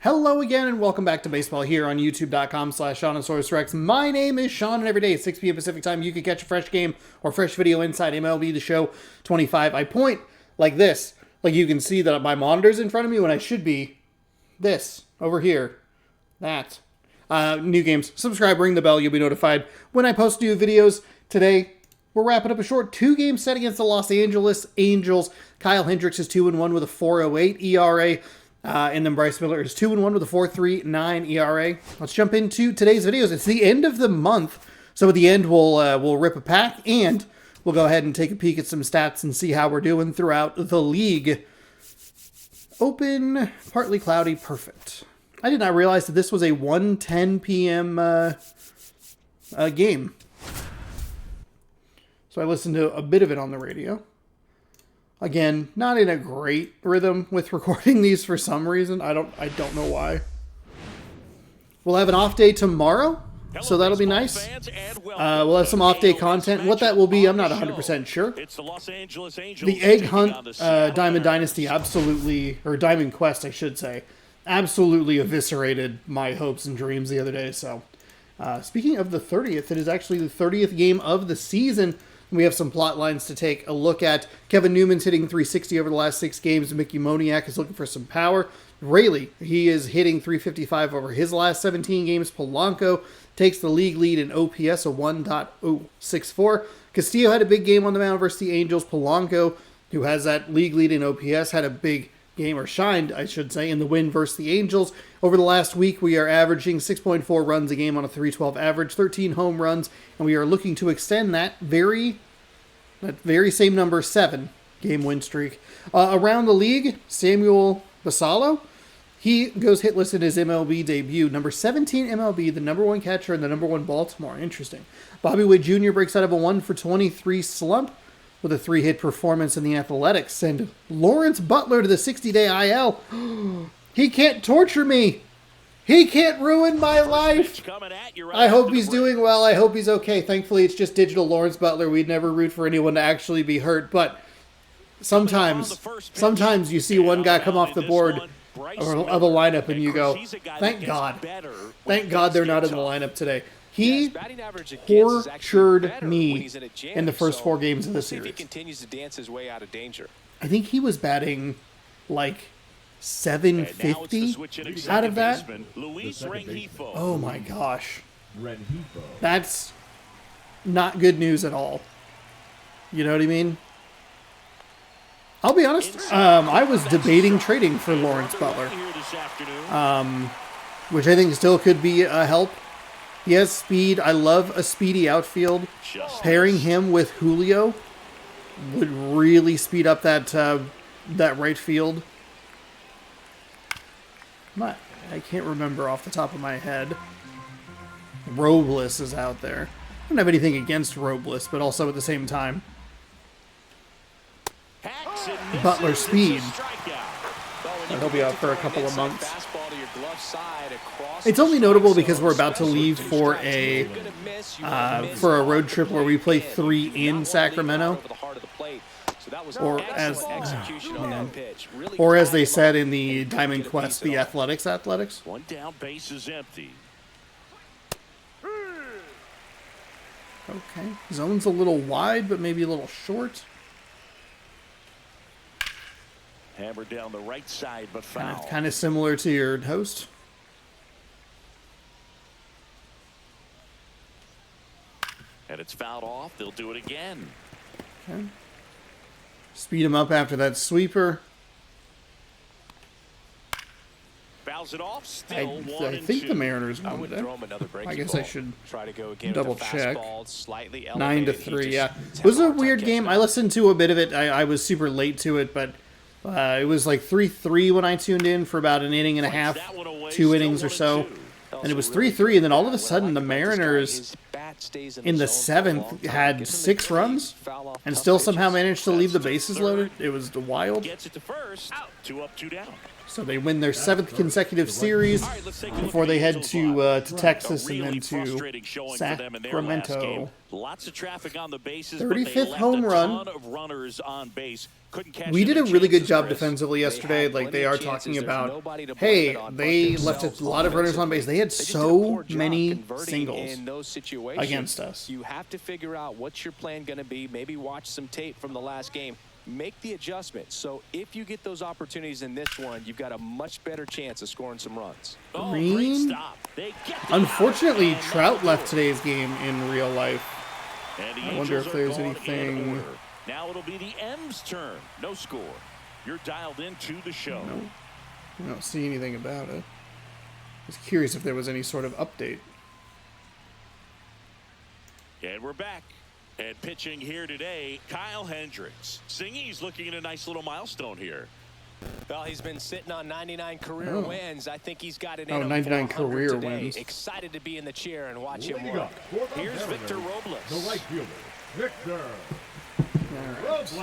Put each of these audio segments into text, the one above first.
Hello again and welcome back to baseball here on youtube.com/SeanOsaurusRex. My name is Sean and every day at 6 p.m. Pacific time you can catch a fresh game or fresh video inside MLB The Show 25. I point like this, like you can see that my monitor's in front of me when I should be this, over here, that. New games, subscribe, ring the bell, you'll be notified when I post new videos. Today, we're wrapping up a short two-game set against the Los Angeles Angels. Kyle Hendricks is 2-1 with a 4.08 ERA. And then Bryce Miller is 2-1 with a 4.39 ERA. Let's jump into today's videos. It's the end of the month, so at the end we'll rip a pack and we'll go ahead and take a peek at some stats and see how we're doing throughout the league. Open, partly cloudy, perfect. I did not realize that this was a 1:10 p.m. Game, so I listened to a bit of it on the radio. Again, not in a great rhythm with recording these for some reason. I don't know why. We'll have an off day tomorrow, so that'll be nice. We'll have some off day content. What that will be, I'm not 100% sure. The Egg Hunt Diamond Dynasty absolutely, or Diamond Quest, I should say, absolutely eviscerated my hopes and dreams the other day. So, speaking of the 30th, it is actually the 30th game of the season. We have some plot lines to take a look at. Kevin Newman's hitting 360 over the last 6 games. Mickey Moniak is looking for some power. Rayleigh, he is hitting 355 over his last 17 games. Polanco takes the league lead in OPS, a 1.064. Castillo had a big game on the mound versus the Angels. Polanco, who has that league lead in OPS, had a big game, or shined, I should say, in the win versus the Angels. Over the last week, we are averaging 6.4 runs a game on a 312 average, 13 home runs, and we are looking to extend that very same number, 7-game win streak. Around the league, Samuel Basallo, he goes hitless in his MLB debut. Number 17 MLB, the number 1 catcher and the number 1 Baltimore. Interesting. Bobby Witt Jr. breaks out of a 1-for-23 slump with a 3-hit performance in the Athletics. Send Lawrence Butler to the 60-day IL. He can't torture me. He can't ruin my life. I hope he's doing well. I hope he's okay. Thankfully, it's just digital Lawrence Butler. We'd never root for anyone to actually be hurt. But sometimes you see one guy come off the board of a lineup and you go, thank God. Thank God they're not in the lineup today. He tortured me in the first 4 games of the series. I think he was batting like 750 out of that. Oh my gosh. That's not good news at all. You know what I mean? I'll be honest, I was debating trading for Lawrence Butler, which I think still could be a help. He has speed. I love a speedy outfield. Pairing him with Julio would really speed up that right field. I can't remember off the top of my head. Robles is out there. I don't have anything against Robles, but also at the same time, Butler speed. He'll be out for a couple of months. It's only notable because we're about to leave for a road trip where we play 3 in Sacramento, or as they said in the Diamond Quest, the Athletics. One down, base is empty. Okay, zone's a little wide, but maybe a little short. Hammer down the right side, but foul. Kind of similar to your host. And it's fouled off. They'll do it again. Okay. Speed him up after that sweeper. Fouls it off. Still I think the Mariners won today. I guess I should double check. 9-3. Yeah, it was a weird game. I listened to a bit of it. I was super late to it, but it was like 3-3 when I tuned in for about an inning and a half, 2 innings or so. And it was 3-3, and then all of a sudden the Mariners in the 7th had 6 runs and still somehow managed to leave the bases loaded. It was wild. So they win their 7th consecutive series before they head to Texas and then to Sacramento. Lots of traffic on the bases, 35th home run. We did a really good job defensively yesterday. Like, they are talking about, hey, they left a lot of runners on base. They had so many singles against us. You have to figure out what's your plan going to be. Maybe watch some tape from the last game. Make the adjustment. So if you get those opportunities in this one, you've got a much better chance of scoring some runs. Green. Unfortunately, Trout left today's game in real life. I wonder if there's anything. Now it'll be the M's turn. No score. You're dialed into the show. No. I don't see anything about it. I was curious if there was any sort of update. And we're back. And pitching here today, Kyle Hendricks. Singy's looking at a nice little milestone here. Well, he's been sitting on 99 career wins. I think he's got it in 99 career today. wins. Excited to be in the chair and watch him work. Here's Victor Robles. The right fielder, Victor Robles.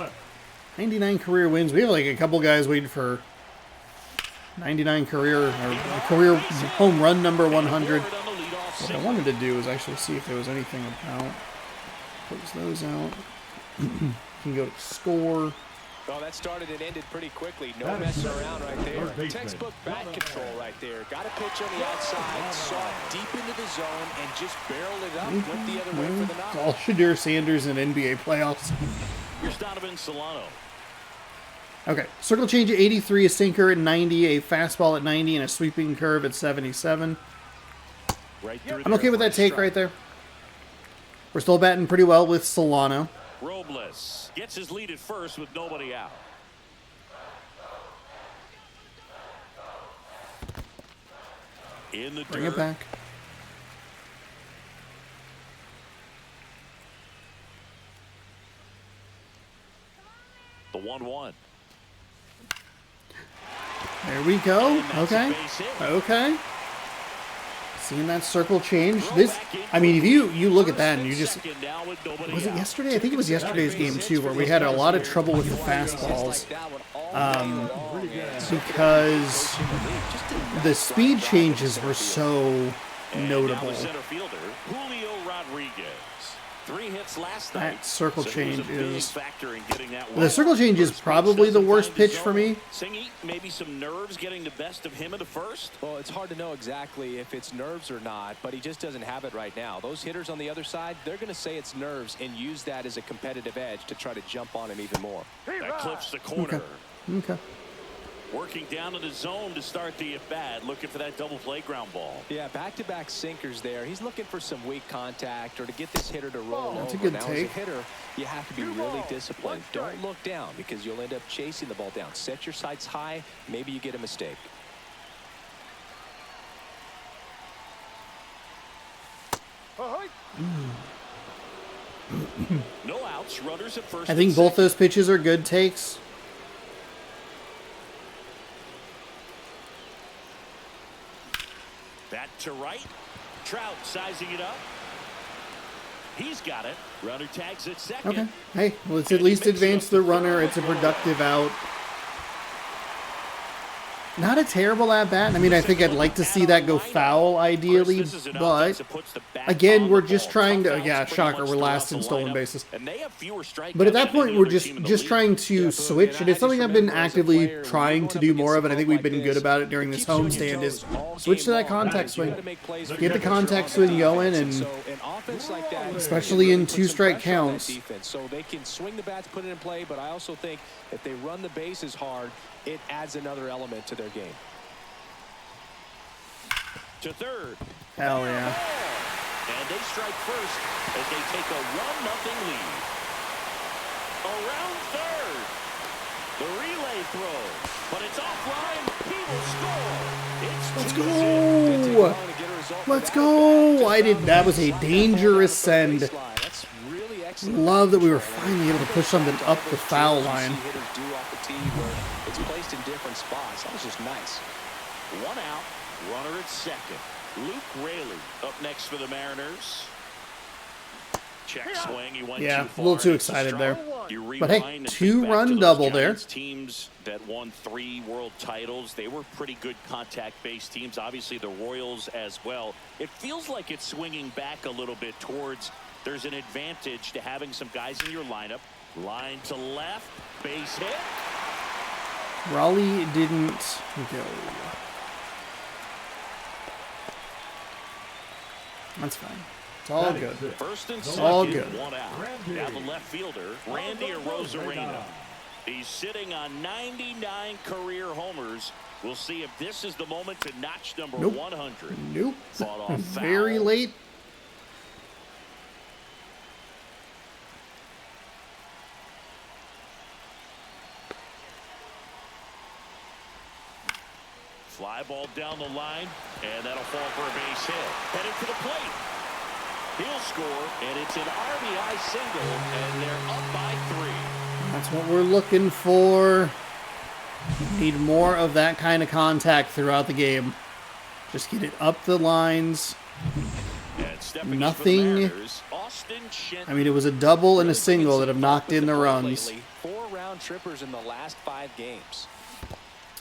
99 career wins. We have like a couple guys waiting for 99 career home run number 100. What I wanted to do is actually see if there was anything about. Close those out. You can go to score. Well, that started and ended pretty quickly. No messing around right there. Textbook bat control right there. Got a pitch on the outside, saw it deep into the zone, and just barreled it up. Went the other way for the knock. All Shadir Sanders in NBA playoffs. Here's Donovan Solano. Okay, circle change at 83, a sinker at 90, a fastball at 90, and a sweeping curve at 77. I'm okay with that take right there. We're still batting pretty well with Solano. Robles gets his lead at first with nobody out. In the Bring dirt. it back. The 1-1. There we go. Okay. Okay. Seeing that circle change. This, I mean, if you look at that and you just, was it yesterday? I think it was yesterday's game too, where we had a lot of trouble with the fastballs because the speed changes were so notable. That circle change is, the circle change is probably the worst pitch for me. Singy, maybe some nerves getting the best of him in the first. Well, it's hard to know exactly if it's nerves or not, but he just doesn't have it right now. Those hitters on the other side, they're going to say it's nerves and use that as a competitive edge to try to jump on him even more. That clips the corner. Okay. Working down to the zone to start the at-bat, looking for that double play ground ball. Yeah, back-to-back sinkers there. He's looking for some weak contact or to get this hitter to roll over. That's a good now, take. as a hitter, you have to be really disciplined. Don't look down because you'll end up chasing the ball down. Set your sights high. Maybe you get a mistake. No outs, runners at first. I think both those pitches are good takes. Back to right. Trout sizing it up. He's got it. Runner tags at second. Okay. Hey, let's at least advance the runner. It's a productive out. Not a terrible at-bat. I mean, I think I'd like to see that go foul, ideally, but again, we're just trying to, yeah, shocker, we're last in stolen bases. But at that point, we're just trying to switch, and it's something I've been actively trying to do more of, and I think we've been good about it during this homestand, is switch to that contact swing. Get the contact swing going, and especially in two-strike counts. So they can swing the bats, put it in play, but I also think if they run the bases hard, it adds another element to their game. To third. Hell yeah. And they strike first as they take a 1-0 lead. Around third. The relay throw. But it's offline. He will score. Let's go. Let's go. That was a dangerous send. Love that we were finally able to push something up the foul line. It's placed in different spots. That was just nice. 1 out, runner at second. Luke Raley up next for the Mariners. Check swing. He went Yeah, too a little far. too It's a excited strike. there. You But hey, rewind and think two-run back to those double there. Giants teams that won 3 world titles. They were pretty good contact-based teams. Obviously, the Royals as well. It feels like it's swinging back a little bit towards there's an advantage to having some guys in your lineup. Line to left, base hit. Raleigh didn't go. That's fine. It's all good. First and All second, good. 1 out. Now the left fielder, Randy Arozarena. He's sitting on 99 career homers. We'll see if this is the moment to notch number 100. Nope. Fought off Very foul. late. Fly ball down the line, and that'll fall for a base hit. Headed for the plate. He'll score, and it's an RBI single, and they're up by 3. That's what we're looking for. Need more of that kind of contact throughout the game. Just get it up the lines. And stepping in for the Nothing. Mariners, Austin Shenton. I mean, it was a double and a single that have knocked in the runs. 4 round trippers in the last 5 games.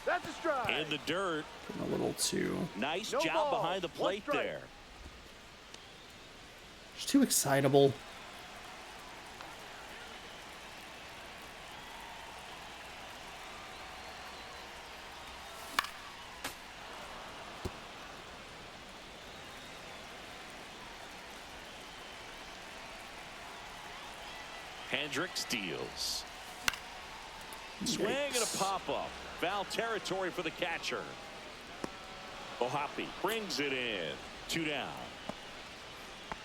That's a strike. In the dirt. A little too. Nice No job ball. behind the plate 1 strike. there. Just too excitable. Hendricks deals. Swing and a pop-up. Foul territory for the catcher. Ohapi brings it in. 2 down.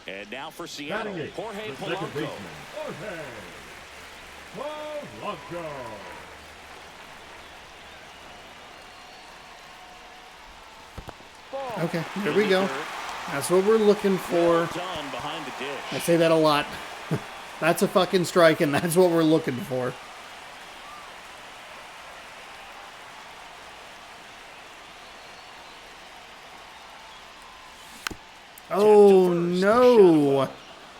And now for Seattle, Batting 8, Jorge the second Polanco. baseman, Jorge Polanco. Okay, there we go. That's what we're looking for. Done behind the dish. I say that a lot. That's a fucking strike, and that's what we're looking for. Oh, no.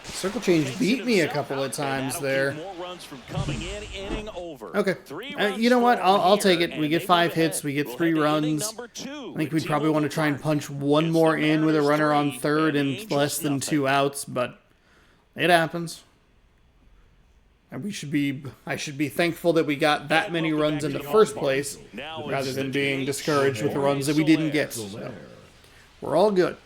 Circle change beat me a couple of times there. More runs from coming in, inning over. Okay. 3 You know what? runs I'll scored take it. here, We and get they 5 move hits. ahead. We get We'll 3 head to inning runs. number 2 I think with we probably want to T-Mobile try and Park. punch one It's more the in with a Mariners runner on 3 third and the and Angels less than nothing. 2 outs, but it happens. And I should be thankful that we got that many runs in the first place, Now rather it's than the being DH, discouraged with the Jorge runs that we didn't Soler. get. So we're all good.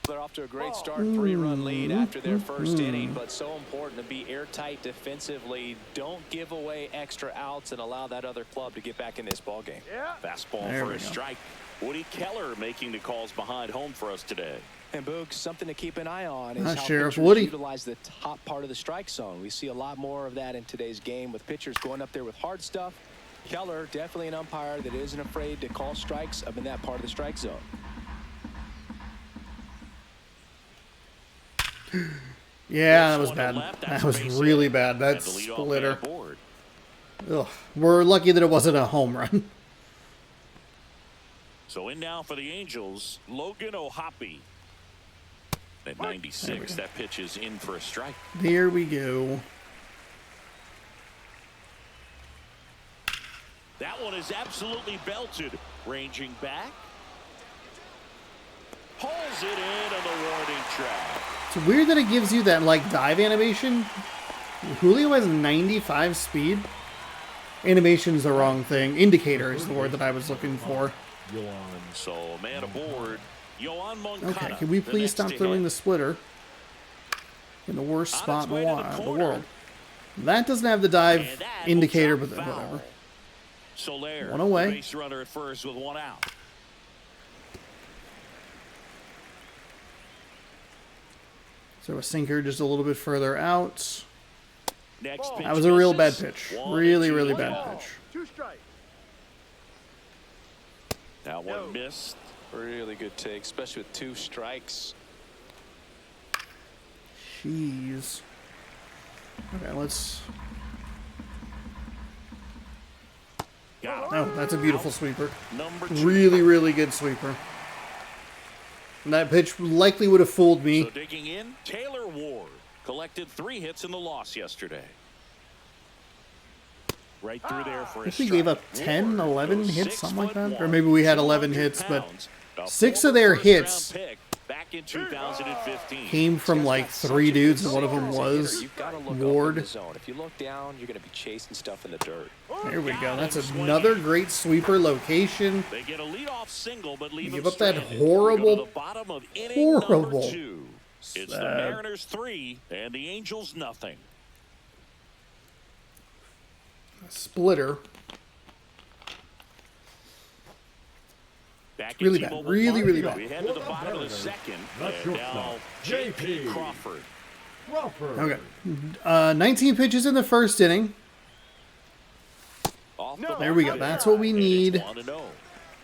They're off to a great start, 3-run lead after their first inning, but so important to be airtight defensively. Don't give away extra outs and allow that other club to get back in this ball game. Yeah. Fastball There for we a go. strike. Woody Keller making the calls behind home for us today. And Boog, something to keep an eye on is how Sheriff pitchers Woody. utilize the top part of the strike zone. We see a lot more of that in today's game with pitchers going up there with hard stuff. Keller, definitely an umpire that isn't afraid to call strikes up in that part of the strike zone. Yeah, that was First one to bad. left, that's That a was base really hit. bad. That And the leadoff man splitter. aboard. Ugh. We're lucky that it wasn't a home run. So in now for the Angels, Logan Ohapi. At 96, that pitch is in for a strike. There we go. That one is absolutely belted. Ranging back. Pulls it in on the warning track. It's weird that it gives you that, like, dive animation. Julio has 95 speed. Animation's the wrong thing. Indicator is the word that I was looking for. So man aboard. Yohan Moncada. Okay, can we please stop throwing the splitter in the worst spot in the world? That doesn't have the dive indicator, but whatever. Soler, One away. base runner at first with 1 out. So a sinker just a little bit further out. Next pitch That was a real bad misses. pitch. 1-2 Really, really ball. bad pitch. 2 strikes. That one missed. Really good take, especially with 2 strikes. Jeez. Okay, let's... Got him. Oh, that's a beautiful sweeper. Number 2. Really, really good sweeper. That pitch likely would have fooled me. So digging in, Taylor Ward collected 3 hits in the loss yesterday. Right through there for I a think we strike. gave up 10, 11 Ward, hits, something like that. 6'1", Or maybe we had 11 hits, but 200 pounds, 6 a of their former hits first-round pick back in 2015. came from like 3 dudes, and one of them was You've got to look Ward. up in the zone. If you look down, you're going to be chasing stuff in the dirt. There we go. That's another great sweeper location. They get a leadoff single, but leave Give him up that stranded. horrible, We go to the bottom of inning number horrible 2. It's the Mariners 3 and the Angels nothing. splitter. Back Really in bad. T-Mobile Really, Park, really bad. We head to the bottom of the second. And now J.P. Crawford. Okay. 19 pitches in the first inning. Off the There we go. mound. That's what we And need. it's 1-0.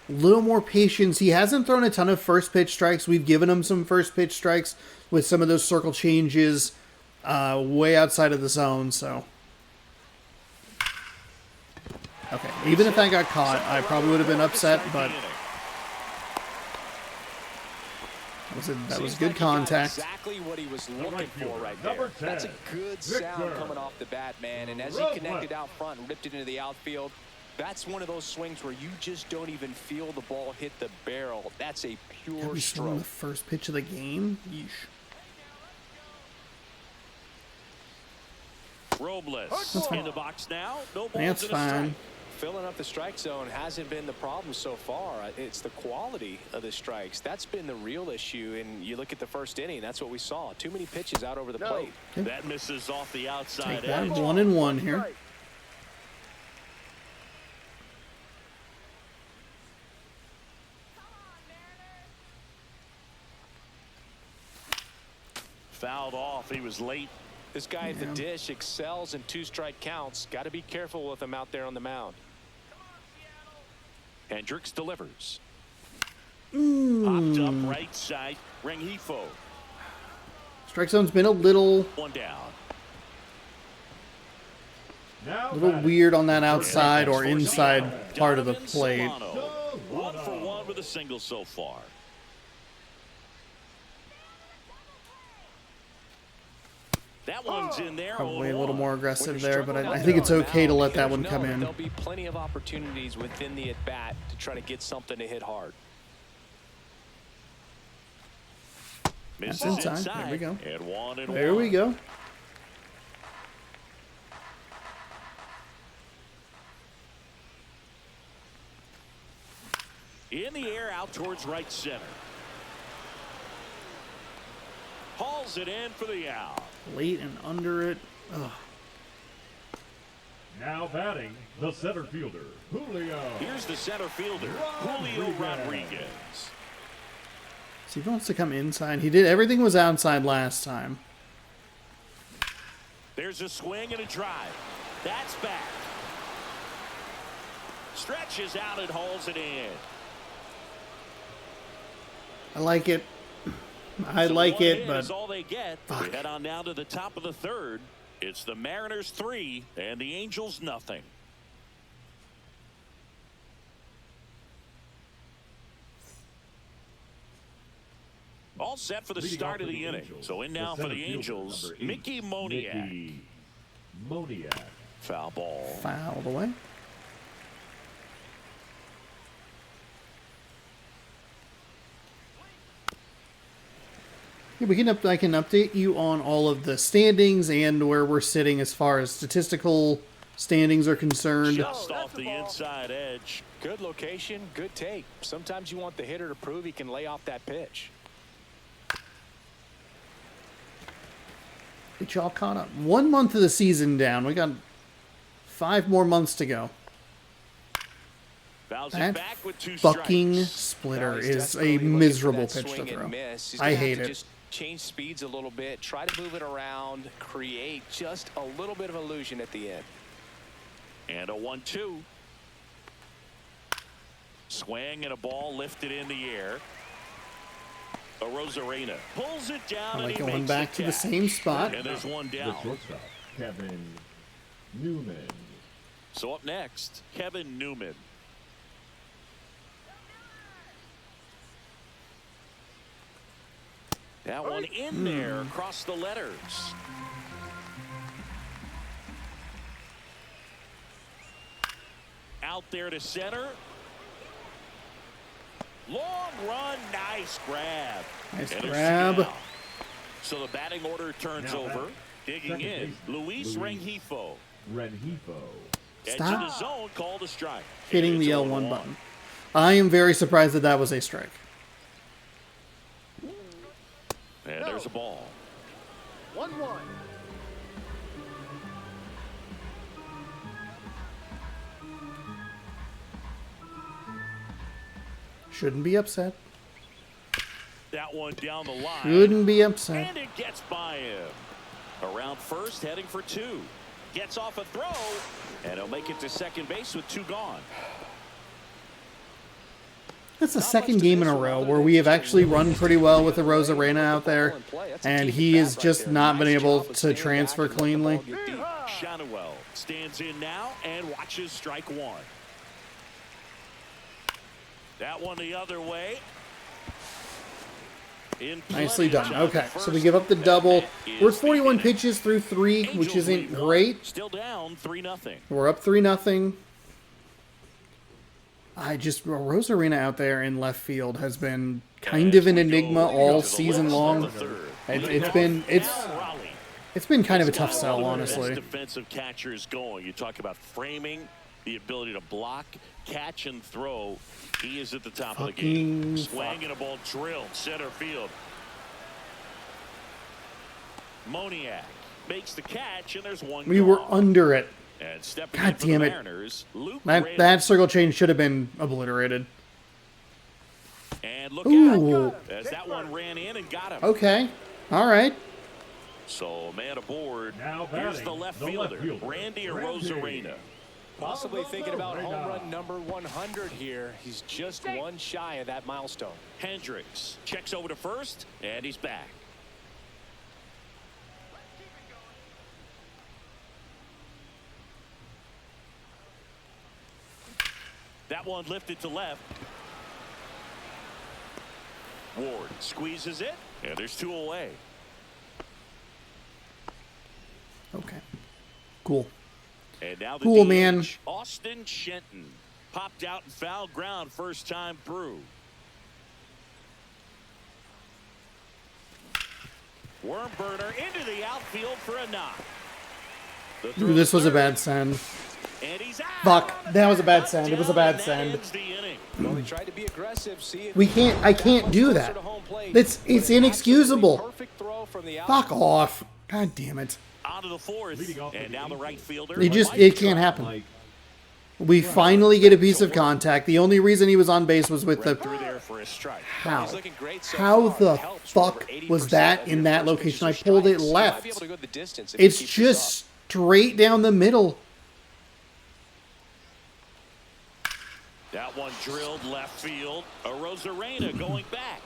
A little more patience. He hasn't thrown a ton of first pitch strikes. We've given him some first pitch strikes with some of those circle changes way outside of the zone. So, okay. Even if that got caught, I probably would have been upset, but that was good contact. Exactly what he was looking for right there. That's a good sound coming off the bat, man. And as he connected out front and ripped it into the outfield, that's one of those swings where you just don't even feel the ball hit the barrel. That's a pure He's throwing stroke. the first pitch of the game. Yeesh. Robles in the box now. No balls That's and a strike. fine. Filling up the strike zone hasn't been the problem so far. It's the quality of the strikes. That's been the real issue. And you look at the first inning, that's what we saw. Too many pitches out over the plate. That misses off the outside Take that edge. 1-1 here. Fouled off. He was late. This guy at the dish excels in 2-strike counts. Got to be careful with him out there on the mound. Hendricks delivers. Popped up right side. Rengifo. Strike zone's been a little 1 down. weird on that outside or inside part of the plate. 1 for 1 with a single so far. That one's in there. Probably a 0-1. little more aggressive When you're there, but struggling I out think there it's on the okay to mound, let that hitters one know come that in. There'll be plenty of opportunities within the at-bat to try to get something to hit hard. Misses That's inside. There we go. And 1-1. There we go. In the air out towards right center. Hauls it in for the out. Late and under it. Ugh. Now batting, the center fielder, Julio. Here's the center fielder, Julio Rodriguez. So he wants to come inside. He did. Everything was outside last time. There's a swing and a drive. That's back. Stretches out and hauls it in. I like it. I So like one it, hit but is all they get. We head on down to the top of the third. It's the Mariners 3 and the Angels nothing. All set for the Leading start off of for the inning. Angels, So in now for center the fielder, Angels, number 8, Mickey Moniak. Mickey Moniak. Foul ball. fouled away. Yeah, I can update you on all of the standings and where we're sitting as far as statistical standings are concerned. Just off the inside edge. Good location, good take. Sometimes you want the hitter to prove he can lay off that pitch. Get y'all caught up. 1 month of the season down. We got 5 more months to go. Fouls it That back with 2 fucking strikes. splitter Now he's is desperately a looking for miserable that pitch to swing and throw. miss. He's I gonna have hate to it. Just change speeds a little bit, try to move it around, create just a little bit of illusion at the end. And a 1-2. Swing and a ball lifted in the air. A Rosarena pulls it down. I like and he going makes back the to the catch. same spot. And there's one The down. shortstop, Kevin Newman. So up next, Kevin Newman. That one in there across the letters. Out there to center. Long run, nice grab. Nice And grab. So the batting order turns over. Digging in, Luis Rengifo. Edge of the zone, called a strike. Hitting the It's L1 0-1. button. I am very surprised that that was a strike. And there's a ball. 1-1. Shouldn't be upset. That one down the line. Shouldn't be upset. And it gets by him. Around first, heading for two. Gets off a throw, and he'll make it to second base with two gone. That's the second game in a row where we have actually run pretty well with the Rosarena out there, and he has just not been able to transfer cleanly. Shanuel stands in now and watches strike one. That one the other way. Nicely done. Okay, so we give up the double. We're 41 pitches through 3, which isn't great. Still down 3-0. We're up 3-0. Rosarena out there in left field has been kind of an enigma all season long. It's been kind of a tough sell, honestly. Defensive catchers going. You talk about framing, the ability to block, catch, and throw. He is at the top of the game. Swinging a ball drilled center field. Moniak makes the catch, and there's one. We were under it. And stepping God in for damn the it. Mariners, Luke That circle change should have been obliterated. And look Ooh. out as that one ran in and got him. Okay. All right. So man aboard. Now Here's batting, the left the fielder, left fielder, Randy Randy. Rosarena. Possibly thinking about home run number 100 here. He's just one shy of that milestone. Hendricks checks over to first, and he's back. That one lifted to left. Ward squeezes it, and there's two away. Okay. Cool. And now the Cool, DH, man. Austin Shenton popped out in foul ground first time through. Worm burner into the outfield for a knock. Ooh, this was a bad send. And he's out. Fuck. That was a bad send. It was a bad send. Well, he tried to be aggressive. See if I can't do that. It's inexcusable. perfect throw from the Fuck off. God damn it. Onto the fourth, and now the right fielder. It can't happen. We finally get a piece of contact. The only reason he was on base was with the... Through there for a strike. How? He's looking great so How far. the It helps fuck for over was 80% that of in your that first location? I pitches are pulled it strikes. He might be able left. to go the distance if he It's keeps this just straight down the middle. That one drilled left field. A Rosarena going back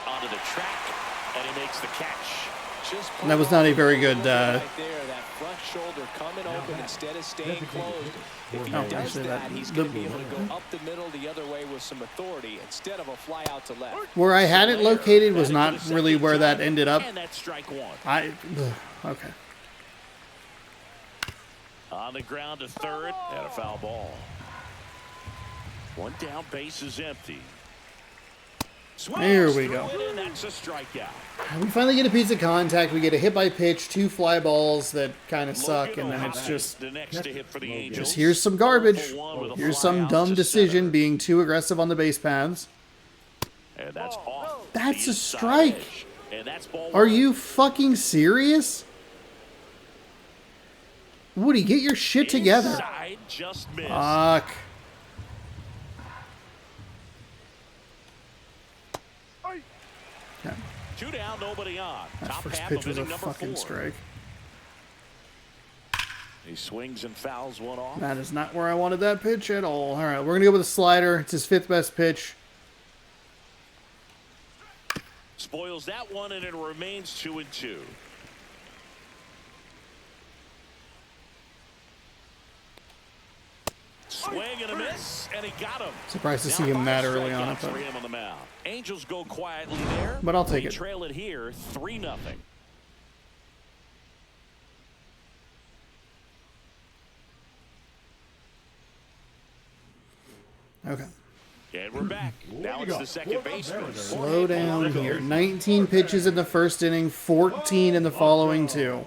onto the track, and he makes the catch. Just That was not a very good... right there, that front shoulder coming open instead of staying closed. If he does actually, that, he's going to be able to go up the middle the other way with some authority instead of a fly out to left. Where I had it located was not really where that ended up. And that's strike one. Okay. On the ground to third, and a foul ball. One down, base is empty. There we go. And that's a strikeout. We finally get a piece of contact. We get a hit by pitch, 2 fly balls that kind of suck, and then it's just... The next to hit for the Angels. Here's some garbage. 0-for-1 with a Here's fly some out dumb to decision center. being too aggressive on the base paths. And that's off. That's the a inside strike. edge. And that's ball Are one. you fucking serious? Woody, get your shit together. Inside, just missed. Fuck. Okay. 2 down, nobody on. That Top first half pitch of was a inning number fucking 4. strike. He swings and fouls one off. That is not where I wanted that pitch at all. All right, we're going to go with a slider. It's his 5th best pitch. Spoils that one, and it remains 2-2. Swing and a miss, and he got him. Surprised to see him that early on it, For him on the mound. Angels go quietly there, but I'll take they it. Trail it here, 3-0. Okay. And we're back. Now it's the second baseman. Slow down here. 19 pitches in the first inning, 14 in the following 2.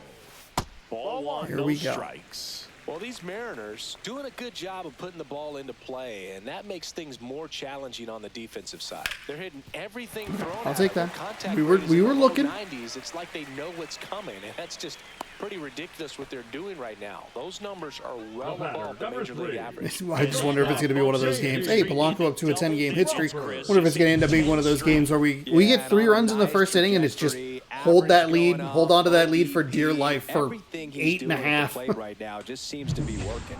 Ball one, Here no we go. strikes. Well, these Mariners doing a good job of putting the ball into play, and that makes things more challenging on the defensive side. They're hitting everything thrown I'll at take them. that. Contact We were rate is in the low looking. 90s. It's like they know what's coming, and that's just pretty ridiculous what they're doing right now. Those numbers are well above the major league average. I just wonder if it's going to be one of those games. Hey, Polanco up to a 10-game hit streak. Wonder if it's going to end up being one of those games where we get 3 runs in the first inning and it's just hold that lead, hold on to that lead for dear life for 8.5. right now just seems to be working.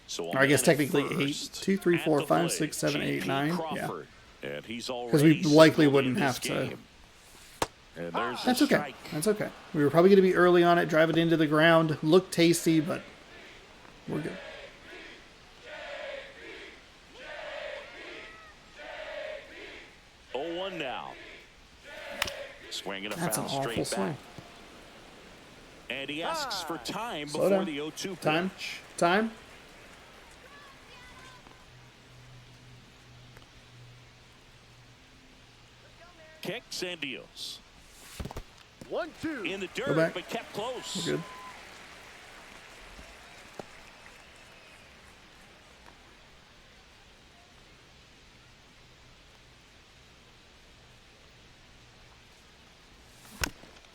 So Or I guess technically 8. first, 2, 3, 4, at the 5, plate, 6, 7, 8, 9. Yeah. Crawford. And he's Because we likely wouldn't have to. And there's That's a okay. strike. That's okay. We were probably going to be early on it, drive it into the ground. Look tasty, but we're good. Oh, 1 now. Swinging a That's an foul awful straight swing. back. And he asks for time Slow before down. the 0-2 Time. pitch. Time. Kicks and deals. 1-2. In the Go dirt, back. but kept close. We're good.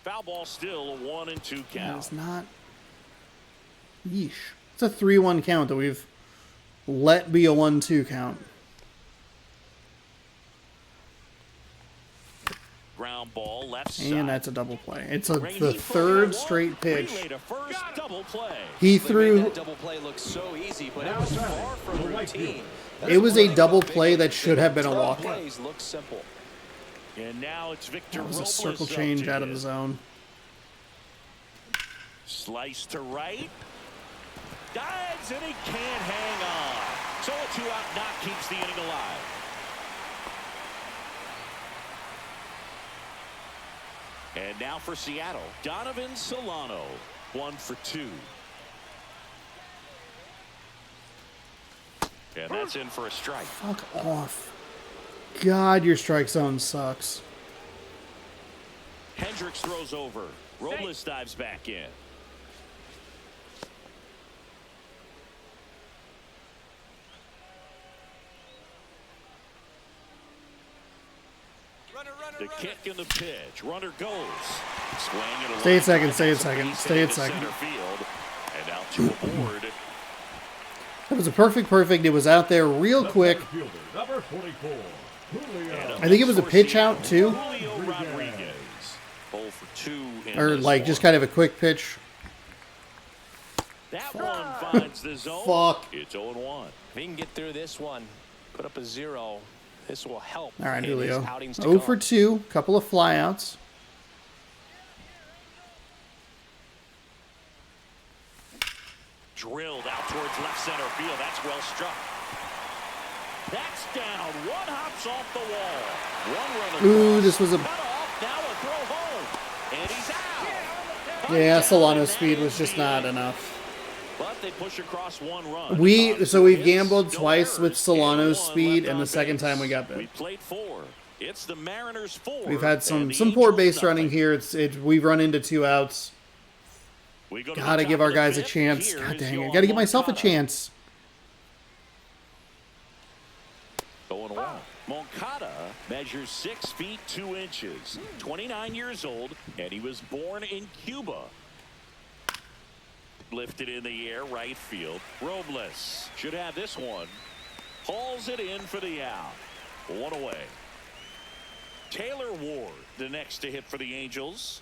Foul ball still a 1-2 That count. is not. Yeesh. It's a 3-1 count that we've let be a 1-2 count. Ground ball left side. And that's a double play. It's the Rainey third for straight pitch. relay to first, double play. He They made threw. that double play look so easy, but it was far from routine. It was a double play that should have been a walk. Plays look simple. And now it's Victor That was a Robles circle up change to out of hit. the zone. Slice to right. Dives and he can't hang on. So a 2-out knock keeps the inning alive. And now for Seattle, Donovan Solano, 1 for 2. And that's in for a strike. Fuck off. God, your strike zone sucks. Hendricks throws over. Robles dives back in. The kick and the pitch. Runner goes. Swing and a Stay line at second, drive stay at to second, base stay at into second. center field. And out to a board. That was a perfect. It was out there real quick. Fielder, number 44, Julio. I think it was a pitch out too. Julio Rodriguez. 0 for 2 in Or this like just one. kind of a quick pitch. That one finds the zone. Fuck. It's 0-1. If he can get through this one, put up a 0, this will help. All right, in his Julio. outings to 0 for come. 2. Couple of flyouts. Drilled out towards left center field. That's well struck. That's down. One hops off the wall. One runner. Ooh, across. this was a. Cut off. Now a throw home. And he's out. Yeah, Touchdown, Solano's and speed that was is just the not end. enough. But they push across 1 run. So we've Hits, gambled no twice with errors, Solano's and 1 speed, left and the on second base. time we got We bit. played 4. It's the Mariners 4. We've had some and the poor Angels base running nothing. here. We've run into 2 outs. We go to the Gotta top give of our the guys a fifth. chance. Here God is dang it. Yohan Gotta give myself a Moncada. chance. 0-1. Moncada measures 6 feet 2 inches, 29 years old, and he was born in Cuba. Lifted in the air, right field. Robles should have this one. Hauls it in for the out. 1 away. Taylor Ward, the next to hit for the Angels.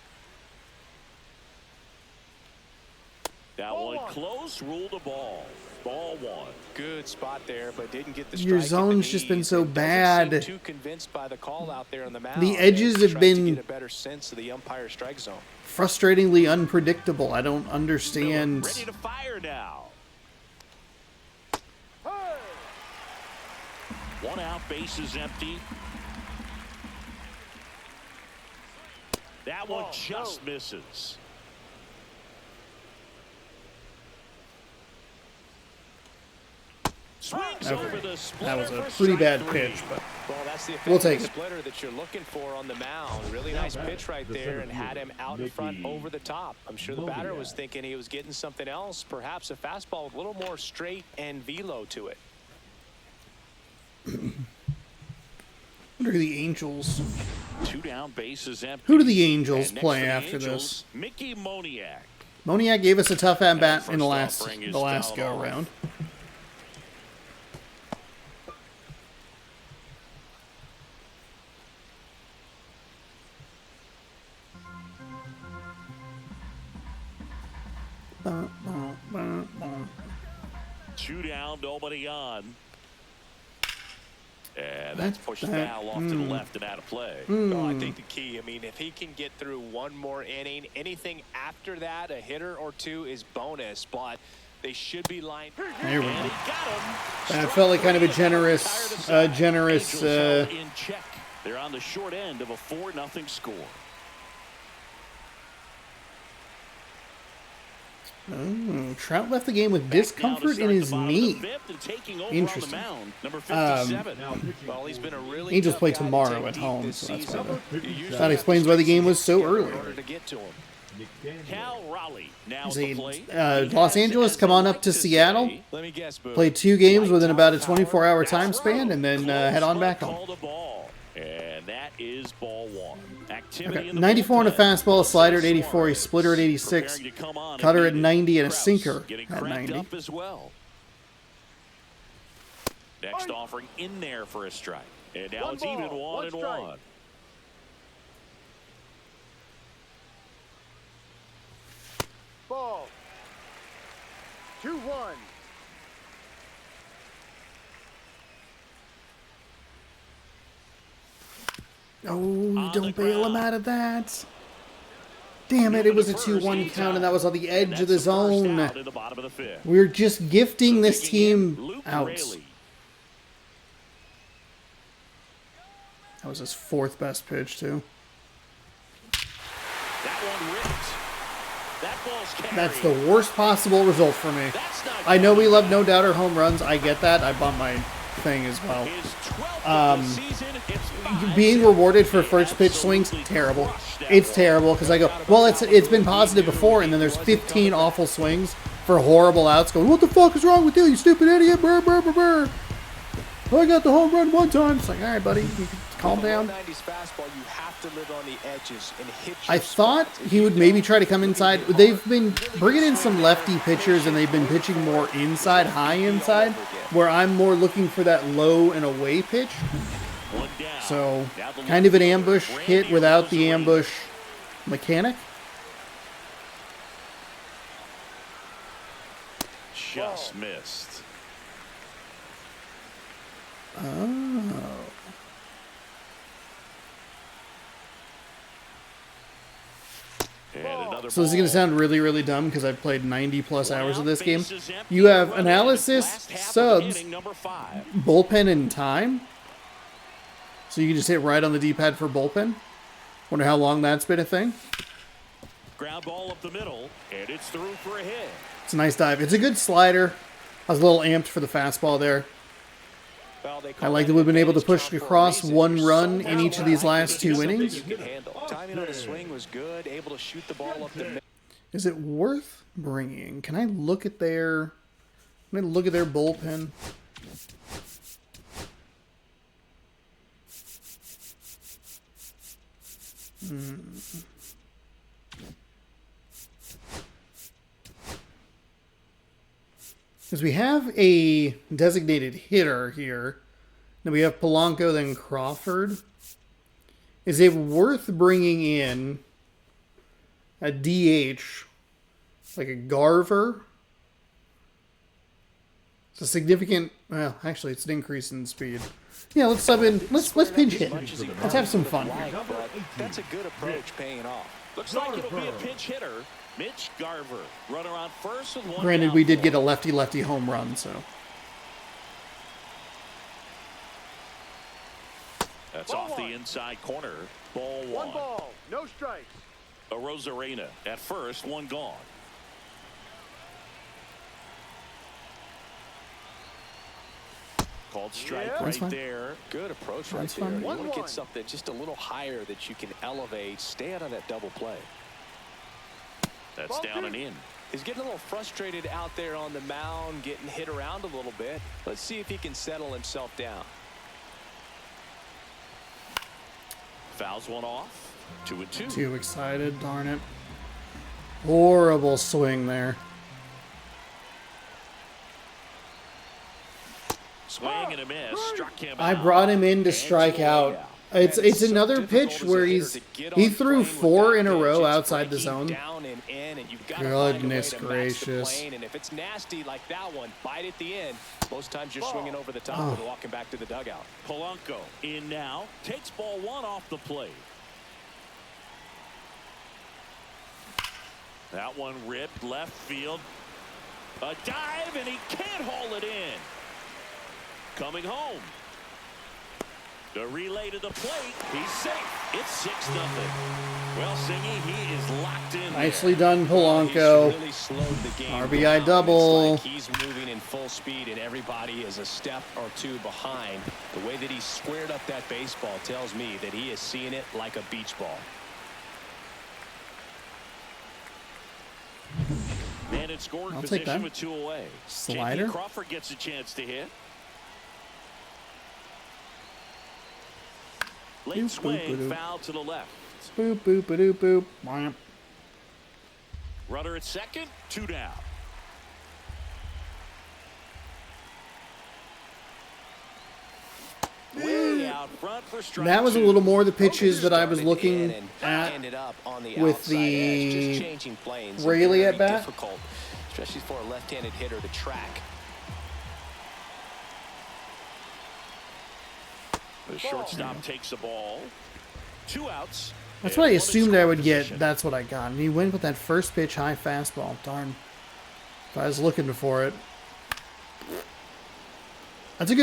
That one close, ruled a ball. Ball 1. Good spot there, but didn't get the Your strike at the zone's just been knees. so Doesn't seem bad. Too convinced by the call out there on the mound. The edges and have tried been- to get a better sense of the umpire strike zone. Frustratingly unpredictable. I don't understand. Ready to fire now. One out, bases empty. That one just misses. Swings over the That was splitter a for pretty strike bad 3. pitch, but Well, that's the we'll take it. splitter that you're looking for on the mound. Really nice pitch right there and had him out in front over the top. I'm sure the batter was thinking he was getting something else, perhaps a fastball with a little more straight and velo to it. What are the Angels? 2 down, bases empty. Who do the Angels And next play for the after Angels, Mickey Moniak. Moniak gave us a tough at-bat in the First last offering is fouled go-around. Two down, nobody on. And that's pushed foul off to the left and out of play. Well, I think the key, I mean, if he can get through one more inning, anything after that, a hitter or two is bonus, but they should be lined. There we go. And he got him. That felt like kind of a generous, Angels are in check. They're on the short end of a 4-0 score. Oh, Trout left the game with discomfort in his knee. Interesting. Well, he's been a really Angels tough play guy to tomorrow take at deep home, this so that's season. why You usually that have explains to why the stretch game was so in early. order to get to him. Cal Raleigh now at See, the plate. Los Angeles come on up to Seattle, Let me guess, Boo. play 2 games within about a 24-hour time span, and then head on back home. Call the ball. And that is ball 1. Activity Okay, in the 94 on a bullpen. fastball, a slider at 84, a splitter at 86, Preparing to come on cutter at and 90, and a Krause sinker getting at cranked 90. up as well. Next offering in there for a strike. And now it's even 1-1. Ball. 2-1. Oh, don't bail him out of that. Damn it, it was a 2-1 count, and that was on the edge of the zone. In the bottom of the 5th. We're just gifting this Kicking in, team Luke outs. Raley. That was his 4th best pitch, too. That one ripped. That ball's carried. That's the worst possible result for me. That's not I know good. we love no doubter home runs. I get that. I bumped my thing as well. His 12th of the season, it's 5. Being rewarded for first pitch swings, terrible. It's terrible because I go, well, it's been positive before, and then there's 15 awful swings for horrible outs. Going, what the fuck is wrong with you, you stupid idiot? Brr, brr, brr, brr. I got the home run one time. It's like, all right, buddy, you can calm down. 90s fastball, you have to live on the edges and hit I thought he would maybe try to come inside. They've been bringing in some lefty pitchers, and they've been pitching more inside, high inside, where I'm more looking for that low and away pitch. One down. So, Now the kind of an left ambush fielder, hit Randy without the Rosarena. ambush mechanic. Just missed. Oh. And another So this is going to ball. sound really, really dumb because I've played 90-plus One hours of out, this game. bases empty, You have runner in analysis, last half of subs, inning, number 5. bullpen, and time. So you can just hit right on the D-pad for bullpen. Wonder how long that's been a thing. Ground ball up the middle, and it's through for a hit. It's a nice dive. It's a good slider. I was a little amped for the fastball there. I like that we've been able to push across 1 run in each of these last 2 innings. Timing on the swing was good, able to shoot the ball up the middle. Is it worth bringing? Can I look at their bullpen? Because we have a designated hitter here. Then we have Polanco, then Crawford. Is it worth bringing in a DH like a Garver? It's a significant. Well, actually, it's an increase in speed. Yeah, let's sub in. Let's pinch hit. Let's have some fun here. But that's a good approach paying off. Looks like it'll be a pinch hitter. Mitch Garver, runner on first with 1 Granted, down we did for. get a lefty-lefty home run, so That's Ball off the one. inside corner. Ball One one. ball, no strikes. A Rosarena at first, one gone. Called strike Yeah. That's right fine. there. Good approach right That's there. fine. You want to 1-1. get something just a little higher that you can elevate. Stay out on that double play. That's Ball down two. and in. He's getting a little frustrated out there on the mound, getting hit around a little bit. Let's see if he can settle himself down. Fouls one off. 2-2. Too excited, darn it. Horrible swing there. Swing and a miss. Struck him I out. brought him in to And strike two out. out. It's so another difficult pitch as a where hitter to get he on threw plane with 4 that in a pitch. row It's outside the breaking zone. down and in, and you've got to Goodness find a way to match the gracious. plane. And if it's nasty like that one, bite at the end. Most times you're Ball. swinging over the top Oh. and walking back to the dugout. Polanco in now. Takes ball one off the plate. That one ripped left field. A dive, and he can't haul it in. Coming home. The relay to the plate. He's safe. It's 6-0. Well, Singy, he is locked in. Nicely there. done, Polanco. He's really slowed the game RBI down. double. It's like he's moving in full speed and everybody is a step or two behind. The way that he squared up that baseball tells me that he is seeing it like a beach ball. Man in scoring I'll take position that. with 2 away. Slider. J.P. Crawford gets a chance to hit. Late Boop, boop, swing, boop. foul to the left. Boop, boop, boop, boop. Wham. Runner at second, 2 down. Way out front for strike That was a 2. little more the pitches that I was Started looking in and at ended up on the with outside edge. the Just changing planes. Rayleigh Very at bat. difficult, especially for a left-handed hitter to track. The shortstop takes the ball. 2 outs. That's and what I one in assumed I scoring would get. position. That's what I got. And he went with that first pitch high fastball. Darn. If I was looking for it. That's a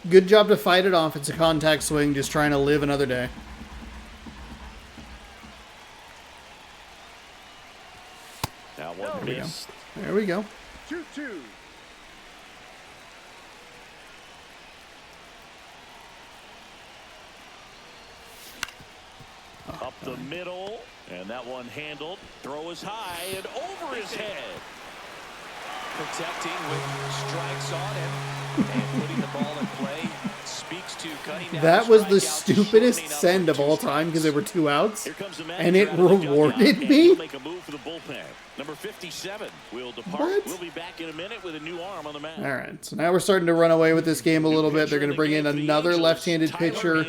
good job to fight it off. It's a contact swing, just trying to live another day. That one we go. missed. There we go. 2-2. Up the middle, and that one handled. Throw is high and over his head. Protecting with strikes on him and putting the ball in play speaks to cutting down That was the strikeouts, stupidest shortening up send the of 2 all time because there were 2 outs. Here comes the And it manager out of the dugout, rewarded and me? he'll make a move for the bullpen. Number 57 will depart. What? We'll be back in a minute with a new arm on the mound. All right, so now we're starting to run away with this game a little bit. They're going to bring in another left-handed pitcher,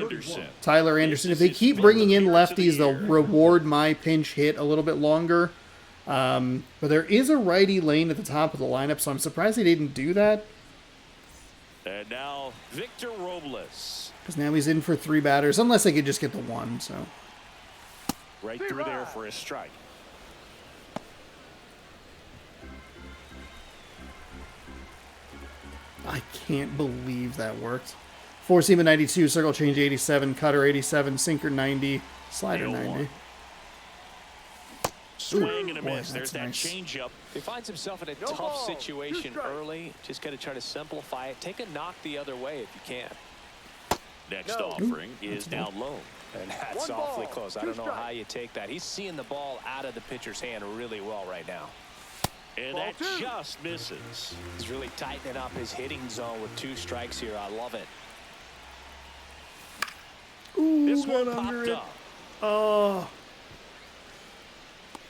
Tyler Anderson. If they keep bringing in lefties, they'll reward my pinch hit a little bit longer. But there is a righty lane at the top of the lineup, so I'm surprised they didn't do that. And now Victor Robles. Because now he's in for 3 batters, unless they could just get the 1. So Right through there for a strike. I can't believe that worked. Four seam at 92, circle change 87, cutter 87, sinker 90, slider 90. Swing and a boy, miss. There's that's that nice. changeup. He finds himself in a No tough ball, 2 situation strikes. early. Just got to try to simplify it. Take a knock the other way if you can. Next No. offering is down low. And that's 1 awfully ball, close. I 2 don't know strikes. how you take that. He's seeing the ball out of the pitcher's hand really well right now. And Ball that 2. just misses. He's really tightening up his hitting zone with 2 strikes here. I love it. Ooh, This one got under popped it. up. Oh,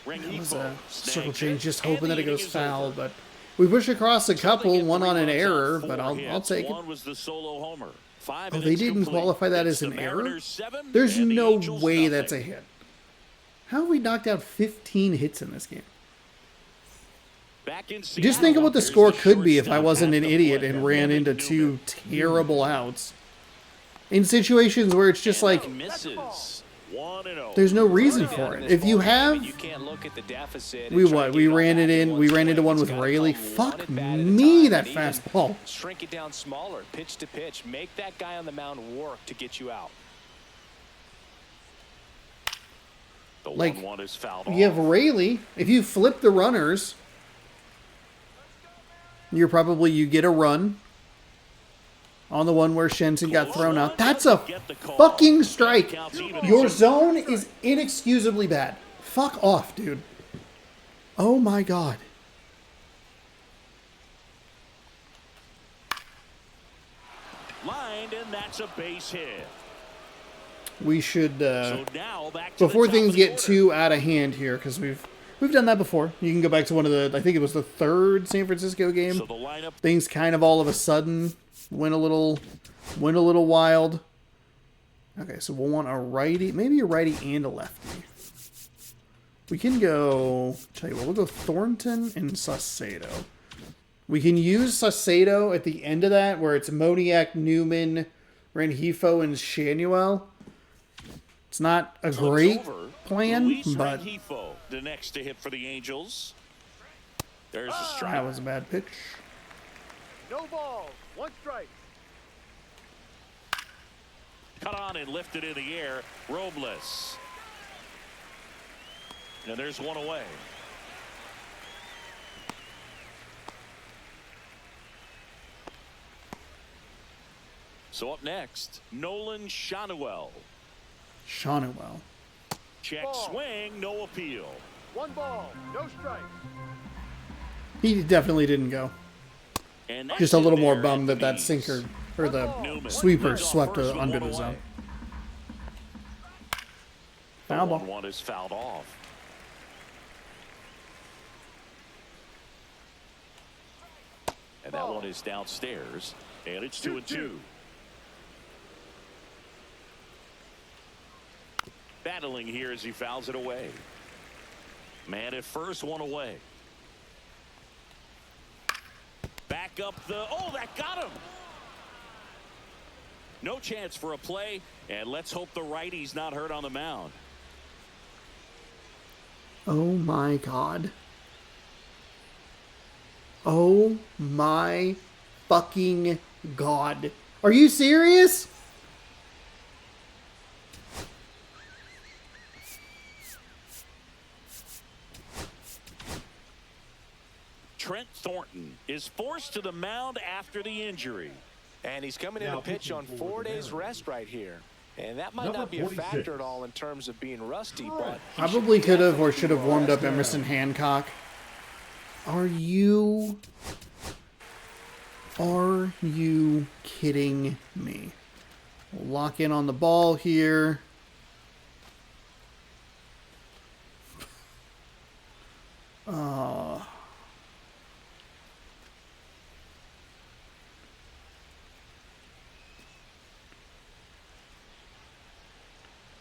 that was Rengifo a circle snags change, it, just and hoping the that it inning goes is foul. over. But we push across a So they couple, get one 3 on an runs error, on but 4 I'll hits. take it. One was the solo homer. 5 Oh, they innings didn't complete. qualify that It's as the an error? Mariners 7 There's and the no Angels way nothing. that's a hit. How have we knocked out 15 hits in this game? Back in Just Seattle, think of what the there's score could be if I shortstop wasn't at an the idiot plate. and ran into Newman. 2 terrible outs. In situations where it's just And like, that misses. 1-0. there's no reason for it. If you have, You can't look at the deficit. we and try what? to We get it all ran back it in. We ran swing. into one It's with gotta Rayleigh. come Fuck one at bat at a me, time that and even fastball. Shrink it down smaller, pitch to pitch. Make that guy on the mound work to get you out. The Like, 1-1 is fouled you have off. Rayleigh. If you flip the runners, you get a run on the one where Shenson got thrown out. That's a fucking strike. Your zone is inexcusably bad. Fuck off, dude. Oh my god. Lined, and that's a base hit. We should, So now back to before the top things of the get order. too out of hand here, because we've done that before. You can go back to one of the, I think it was the third San Francisco game. So the lineup. Things kind of all of a sudden went a little wild. Okay, so we'll want a righty, maybe a righty and a lefty. We can go, tell you what, we'll go Thornton and Saucedo. We can use Saucedo at the end of that, where it's Moniak, Newman, Rengifo, and Shanuel. It's not a great plan, Luis but Rengifo, the next to hit for the Angels. There's a strike. that was a bad pitch. No balls. 1 strike. Cut on and lifted in the air. Robles. And there's one away. So up next, Nolan Shanuel. Shanuel. Check Ball. swing, no appeal. 1 ball. No strike. He definitely didn't go. And that's Just a little in more there bummed at that the sinker, knees. or the Newman sweeper leads off swept first with under one the away. zone. The Foul ball. 1-1 is fouled off. And that one is downstairs. And it's 2-2. Battling here as he fouls it away. Man at first, one away. Back up the, oh, that got him. No chance for a play, and let's hope the righty's not hurt on the mound. Oh my god. Oh my fucking god. Are you serious? Trent Thornton is forced to the mound after the injury. And he's coming in to pitch on 4 days rest right here. And that might Number not be a 46. factor at all in terms of being rusty, but he Probably should could have or definitely should have be warmed up rested. Emerson Hancock. Are you kidding me? We'll lock in on the ball here.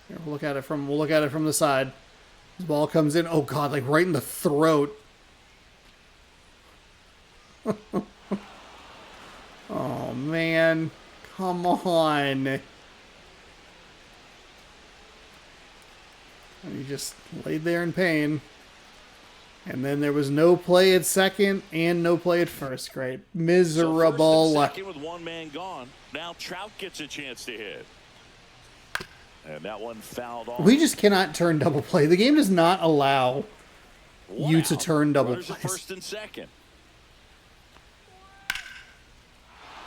Here, we'll look at it from the side. The ball comes in. Oh god, like right in the throat. Oh man. Come on. And he just laid there in pain. And then there was no play at second and no play at first. Great. Miserable. So first and second with one man gone. Now Trout gets a chance to hit. And that one fouled off. We just cannot turn double play. The game does not allow you to turn double Runners at plays. first and second.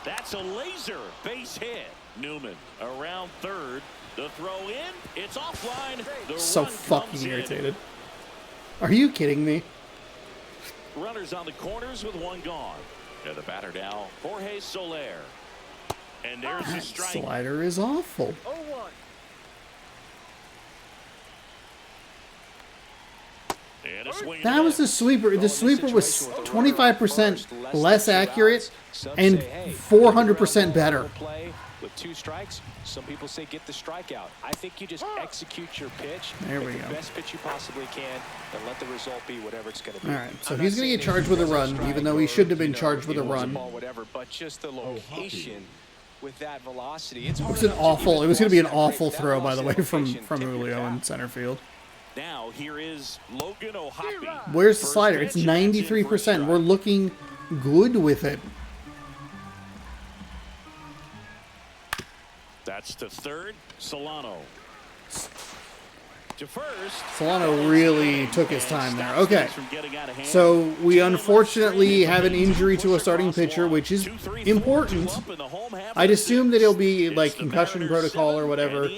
That's a laser base hit. Newman around third. The throw in. It's offline. The So run fucking comes in. irritated. Are you kidding me? Runners on the corners with one gone. And the batter now, Jorge Soler. And there's the That strike. slider is awful. 0-1. And a swing That was the sweeper. The sweeper was 25% less accurate and 400% better. Play with 2 strikes. Some people say get the strikeout. I think you just execute your pitch. There we make go. the best pitch you possibly can, and let the result be whatever it's going to be. All right, so I'm he's not going to get saying charged with a it was run, strike even though he or, shouldn't have been you know, charged with a it was run. ball, whatever, but just the hockey. location with that velocity. It's It hard was an enough to awful. even It was going to be an cross that awful break. throw, That by the way, loss in from location, tip your Julio in cap. center field. Now here is Logan O'Hoppe. Where's the First slider? It's pitch, and that's in for a 93%. strike. We're looking good with it. That's to third. Solano. To first. Solano really took his time there. Okay. So we unfortunately have an injury to a starting pitcher, which is important. I'd assume that he'll be like concussion protocol or whatever.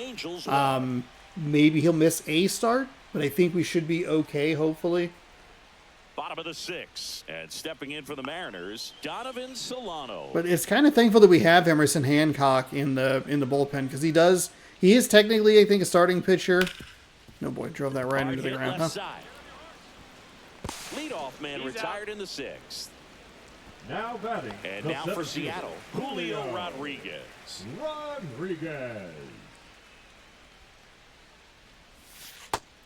Maybe he'll miss a start, but I think we should be okay, hopefully. Bottom of the 6th, and stepping in for the Mariners, Donovan Solano. But it's kind of thankful that we have Emerson Hancock in the bullpen, because he is technically, I think, a starting pitcher. No boy, drove that right into the ground, huh? Leadoff man retired in the 6th. Now batting. And now for Seattle, Julio Rodriguez.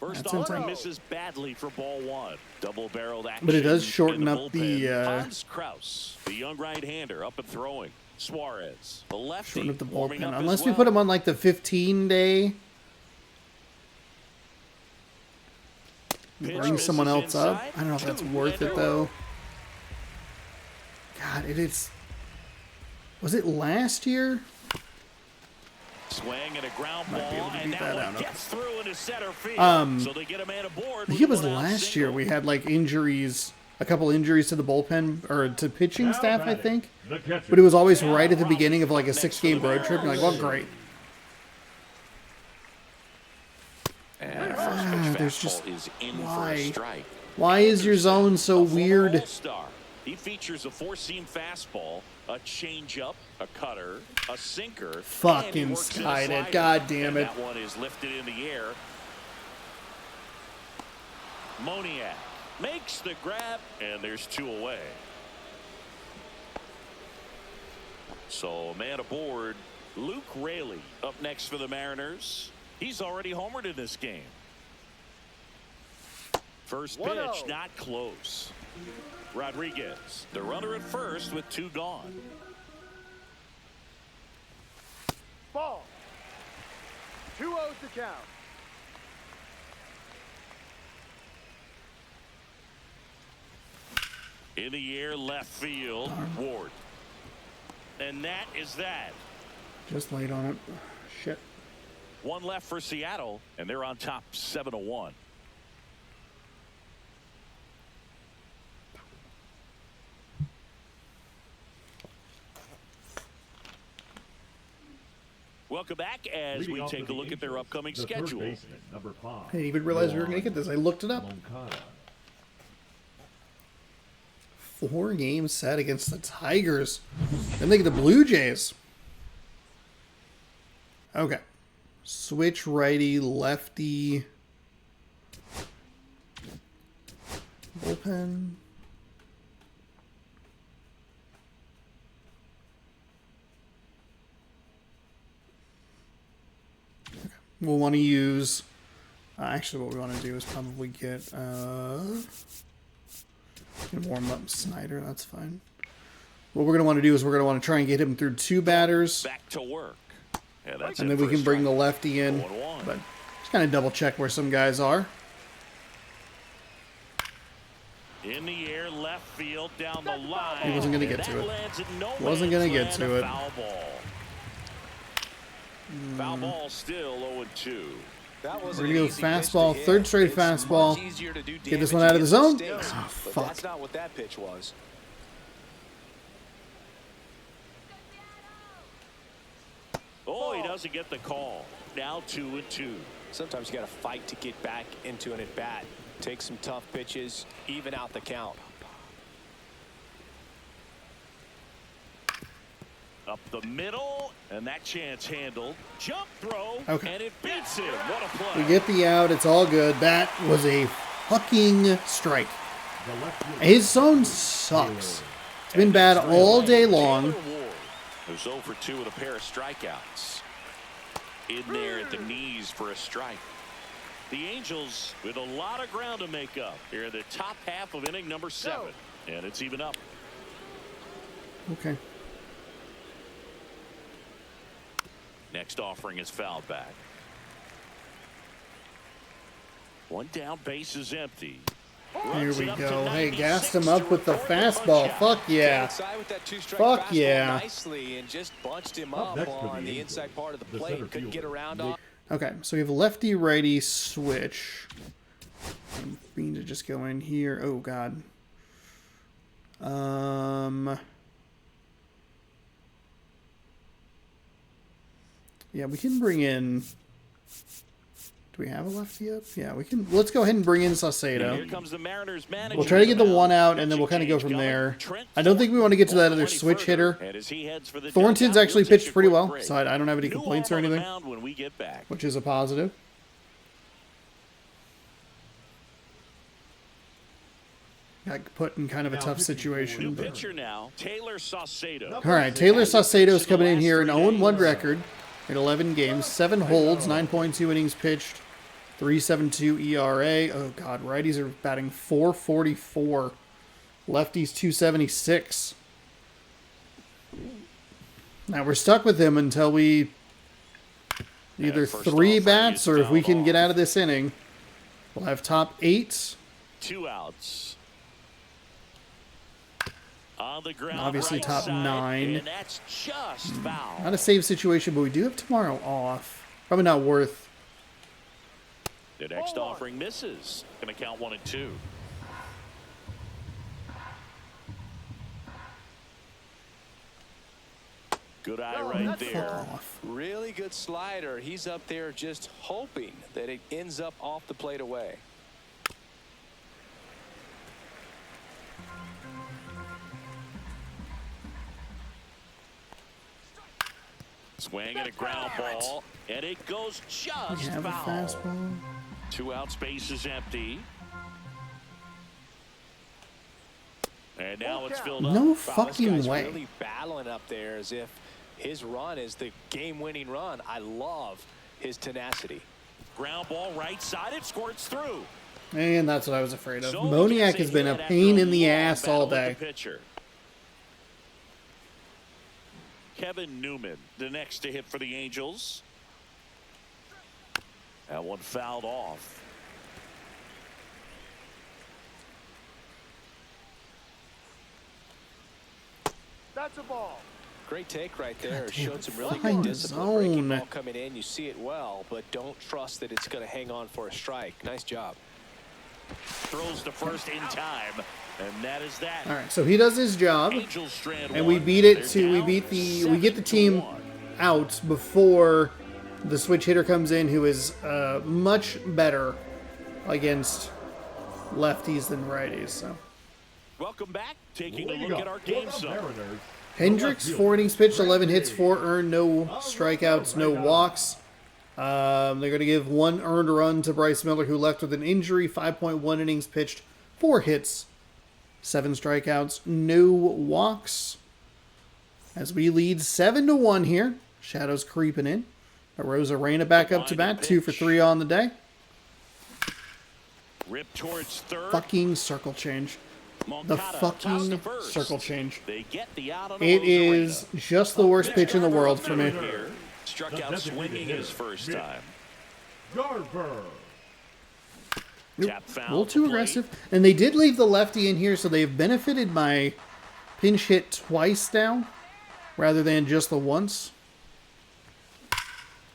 First off, misses badly for ball 1. Double-barreled action. But it does shorten up the Hans Kraus, the young right-hander, up and throwing. Suarez, the lefty, shorten up the warming bullpen. up Unless as we well. put him on like the 15-day. Bring someone else up. I don't know if that's worth it though. God, it is. Was it last year? Swing and a ground ball, Might be able to and beat that that one out. gets through into center field. So they get a man aboard. I think it was last year we had like injuries, a couple injuries to the bullpen or to pitching staff, I think. But it was always right at the beginning of like a 6-game road trip. You're like, well, great. There's just why is your zone so weird? He features a 4-seam fastball, a changeup, a cutter, a sinker. Fucking skied it. God damn it. That one is lifted in the air. Moniak makes the grab, and there's 2 away. So a man aboard. Luke Raley up next for the Mariners. He's already homered in this game. First pitch, not close. Rodriguez, the runner at first with 2 gone. Ball. 2-0 to count. In the air, left field, Ward. And that is that. Just laid on it. Shit. 1 left for Seattle, and they're on top 7-1. Welcome back as we take a look at their upcoming schedule. I didn't even realize we were going to get this. I looked it up. 4 games set against the Tigers. Then they get the Blue Jays. Okay. Switch righty, lefty. Bullpen. Okay. We'll want to use... actually, what we want to do is probably get... can warm up Snyder, that's fine. What we're going to want to do is we're going to want to try and get him through 2 batters. Back to work. Yeah, that's and then we can bring the lefty in. But just kind of double check where some guys are. In the air, left field, down the line. He wasn't going to get to it. Wasn't going to get to it. Foul ball. Foul ball still 0-2. That was We're going to go fastball, 3rd straight fastball. Get this one out of the zone. Oh, fuck. That's not what that pitch was. Oh, he doesn't get the call. Now 2-2. Sometimes you got to fight to get back into an at-bat. Take some tough pitches, even out the count. Up the middle, and that chance handled. Jump throw, Okay. and it beats him. What a play. We get the out. It's all good. That was a fucking strike. His zone sucks. It's been bad all day long. Who's 0 for 2 with a pair of strikeouts. In there at the knees for a strike. The Angels with a lot of ground to make up. They're in the top half of inning number 7. And it's even up. Okay. Next offering is fouled back. 1 down, base is empty. Here we go. Hey, gassed him up with the fastball. Fuck yeah. Fuck yeah. Nicely and just bunched him up on the inside part of the plate. Couldn't get around on. Okay, so we have a lefty-righty switch. I'm being to just go in here. Oh, God. Yeah, we can bring in... Do we have a lefty up? Yeah, we can. Let's go ahead and bring in Saucedo. Here comes the Mariners manager. We'll try to get the one out, and then we'll kind of go from there. I don't think we want to get to that other switch hitter. Thornton's actually pitched pretty well, so I don't have any complaints or anything, which is a positive. Got put in kind of a tough situation. But... Pitcher now, Taylor Saucedo. All right, Taylor Saucedo's coming in here, an 0-1 record in 11 games, 7 holds, 9.2 innings pitched, 3.72 ERA. Oh, God, righties are batting .444. Lefties .276. Now, we're stuck with him until we either 3 bats or if we can get out of this inning. We'll have top 8. 2 outs. On the ground, obviously right top side, 9. And that's just foul. Not a save situation, but we do have tomorrow off. Probably not worth. The next offering misses. Going to count 1 and 2. Good eye right there. Really good slider. He's up there just hoping that it ends up off the plate away. Swing and a ground ball, and it goes just We have a foul. fastball. 2 out, space is empty. And now it's filled up. No Wow, fucking this guy's way. really battling up there as if his run is the game-winning run. I love his tenacity. Ground ball right side, it squirts through. And that's what I was afraid of. So Moniak gets has been a hit after pain in the long ass all battle with day. the pitcher. Kevin Newman, the next to hit for the Angels. That one fouled off. That's a ball. Great take right there. Showed some really find good the discipline. Breaking zone. ball coming in. You see it well, but don't trust that it's going to hang on for a strike. Nice job. Throws to first in time, and that is that. All right, so he does his job, Angels strand and one. we beat it They're to we down get the team 7-1. out before the switch hitter comes in, who is much better against lefties than righties. So Welcome back. Taking a look at our game summary. Hendricks, 4 innings pitched, 11 hits, 4 earned, no strikeouts, no walks. They're going to give 1 earned run to Bryce Miller, who left with an injury. 5.1 innings pitched, 4 hits, 7 strikeouts, no walks. As we lead 7-1 here. Shadows creeping in. Arozarena back up to bat, 2 for 3 on the day. Rip towards third. Fucking circle change. The Moncada tossed fucking to first. circle change. They get the out on It Arozarena. is just the worst pitch in the world for me. Here, struck out swinging his first time. Garver. Tap foul. A little at too the plate. aggressive. And they did leave the lefty in here, so they've benefited my pinch hit twice now, rather than just the once.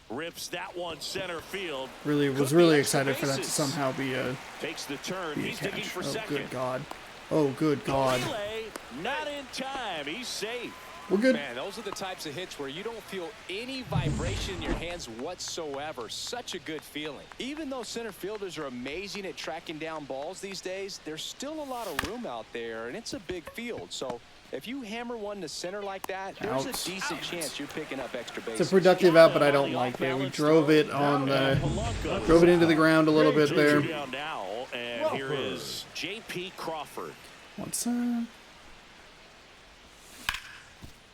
Rips that one center field. Really was Could really be extra excited for that to bases. somehow be a Takes the turn. He's digging catch. for Oh, second. good God. Oh, good God. Relay, not in time. He's safe. We're good. Man, those are the types of hits where you don't feel any vibration in your hands whatsoever. Such a good feeling. Even though center fielders are amazing at tracking down balls these days, there's still a lot of room out there, and it's a big field. So if you hammer one to center like that, there's Out. a decent chance you're picking up extra bases. It's a productive out, but I don't like it. We drove it on the, drove it into the ground a little bit there. Down now, and here is J.P. Crawford. What's Hard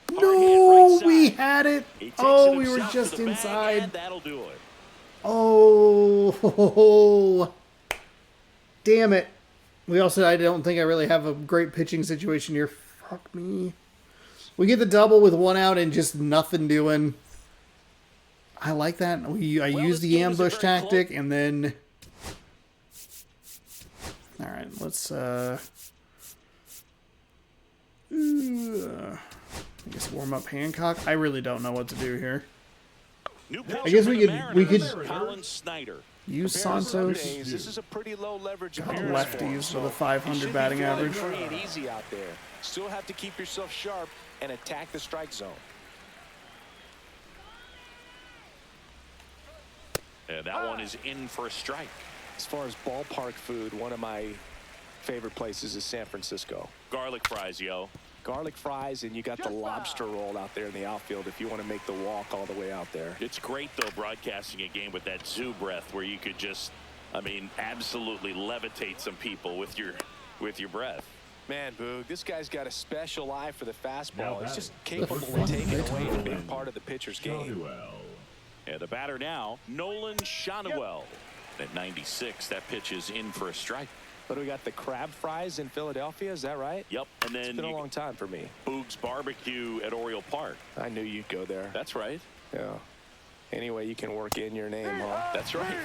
No, hit right we side. had it. He takes Oh, it we were himself just to the bag, inside. and that'll do it. Oh, damn it. We also, I don't think I really have a great pitching situation here. Fuck me. We get the double with 1 out and just nothing doing. I like that. I use this the game is a ambush very tactic and then... All right, let's... I guess warm up Hancock. I really don't know what to do here. New I pitcher guess for we the could Mariners, Colin Snyder. use Compared to some Santos. days, this is a pretty low leverage Got appearance for him, lefties with a so 500 you should be batting feeling average. free and easy out there. Still have to keep yourself sharp and attack the strike zone. And that one is in for a strike. As far as ballpark food, one of my favorite places is San Francisco. Garlic fries, yo. Garlic fries, and you got the lobster roll out there in the outfield if you want to make the walk all the way out there. It's great, though, broadcasting a game with that zoo breath where you could just, I mean, absolutely levitate some people with your breath. Man, Boog, this guy's got a special eye for the fastball. Now He's just batting. capable of taking away a big part of the pitcher's game. Shotwell. And the batter now, Nolan Shotwell. At 96, that pitch is in for a strike. But we got the crab fries in Philadelphia, is that right? Yep, and then It's been a long time for me. Boog's Barbecue at Oriole Park. I knew you'd go there. That's right. Yeah. Anyway, you can work in your name, huh? That's right.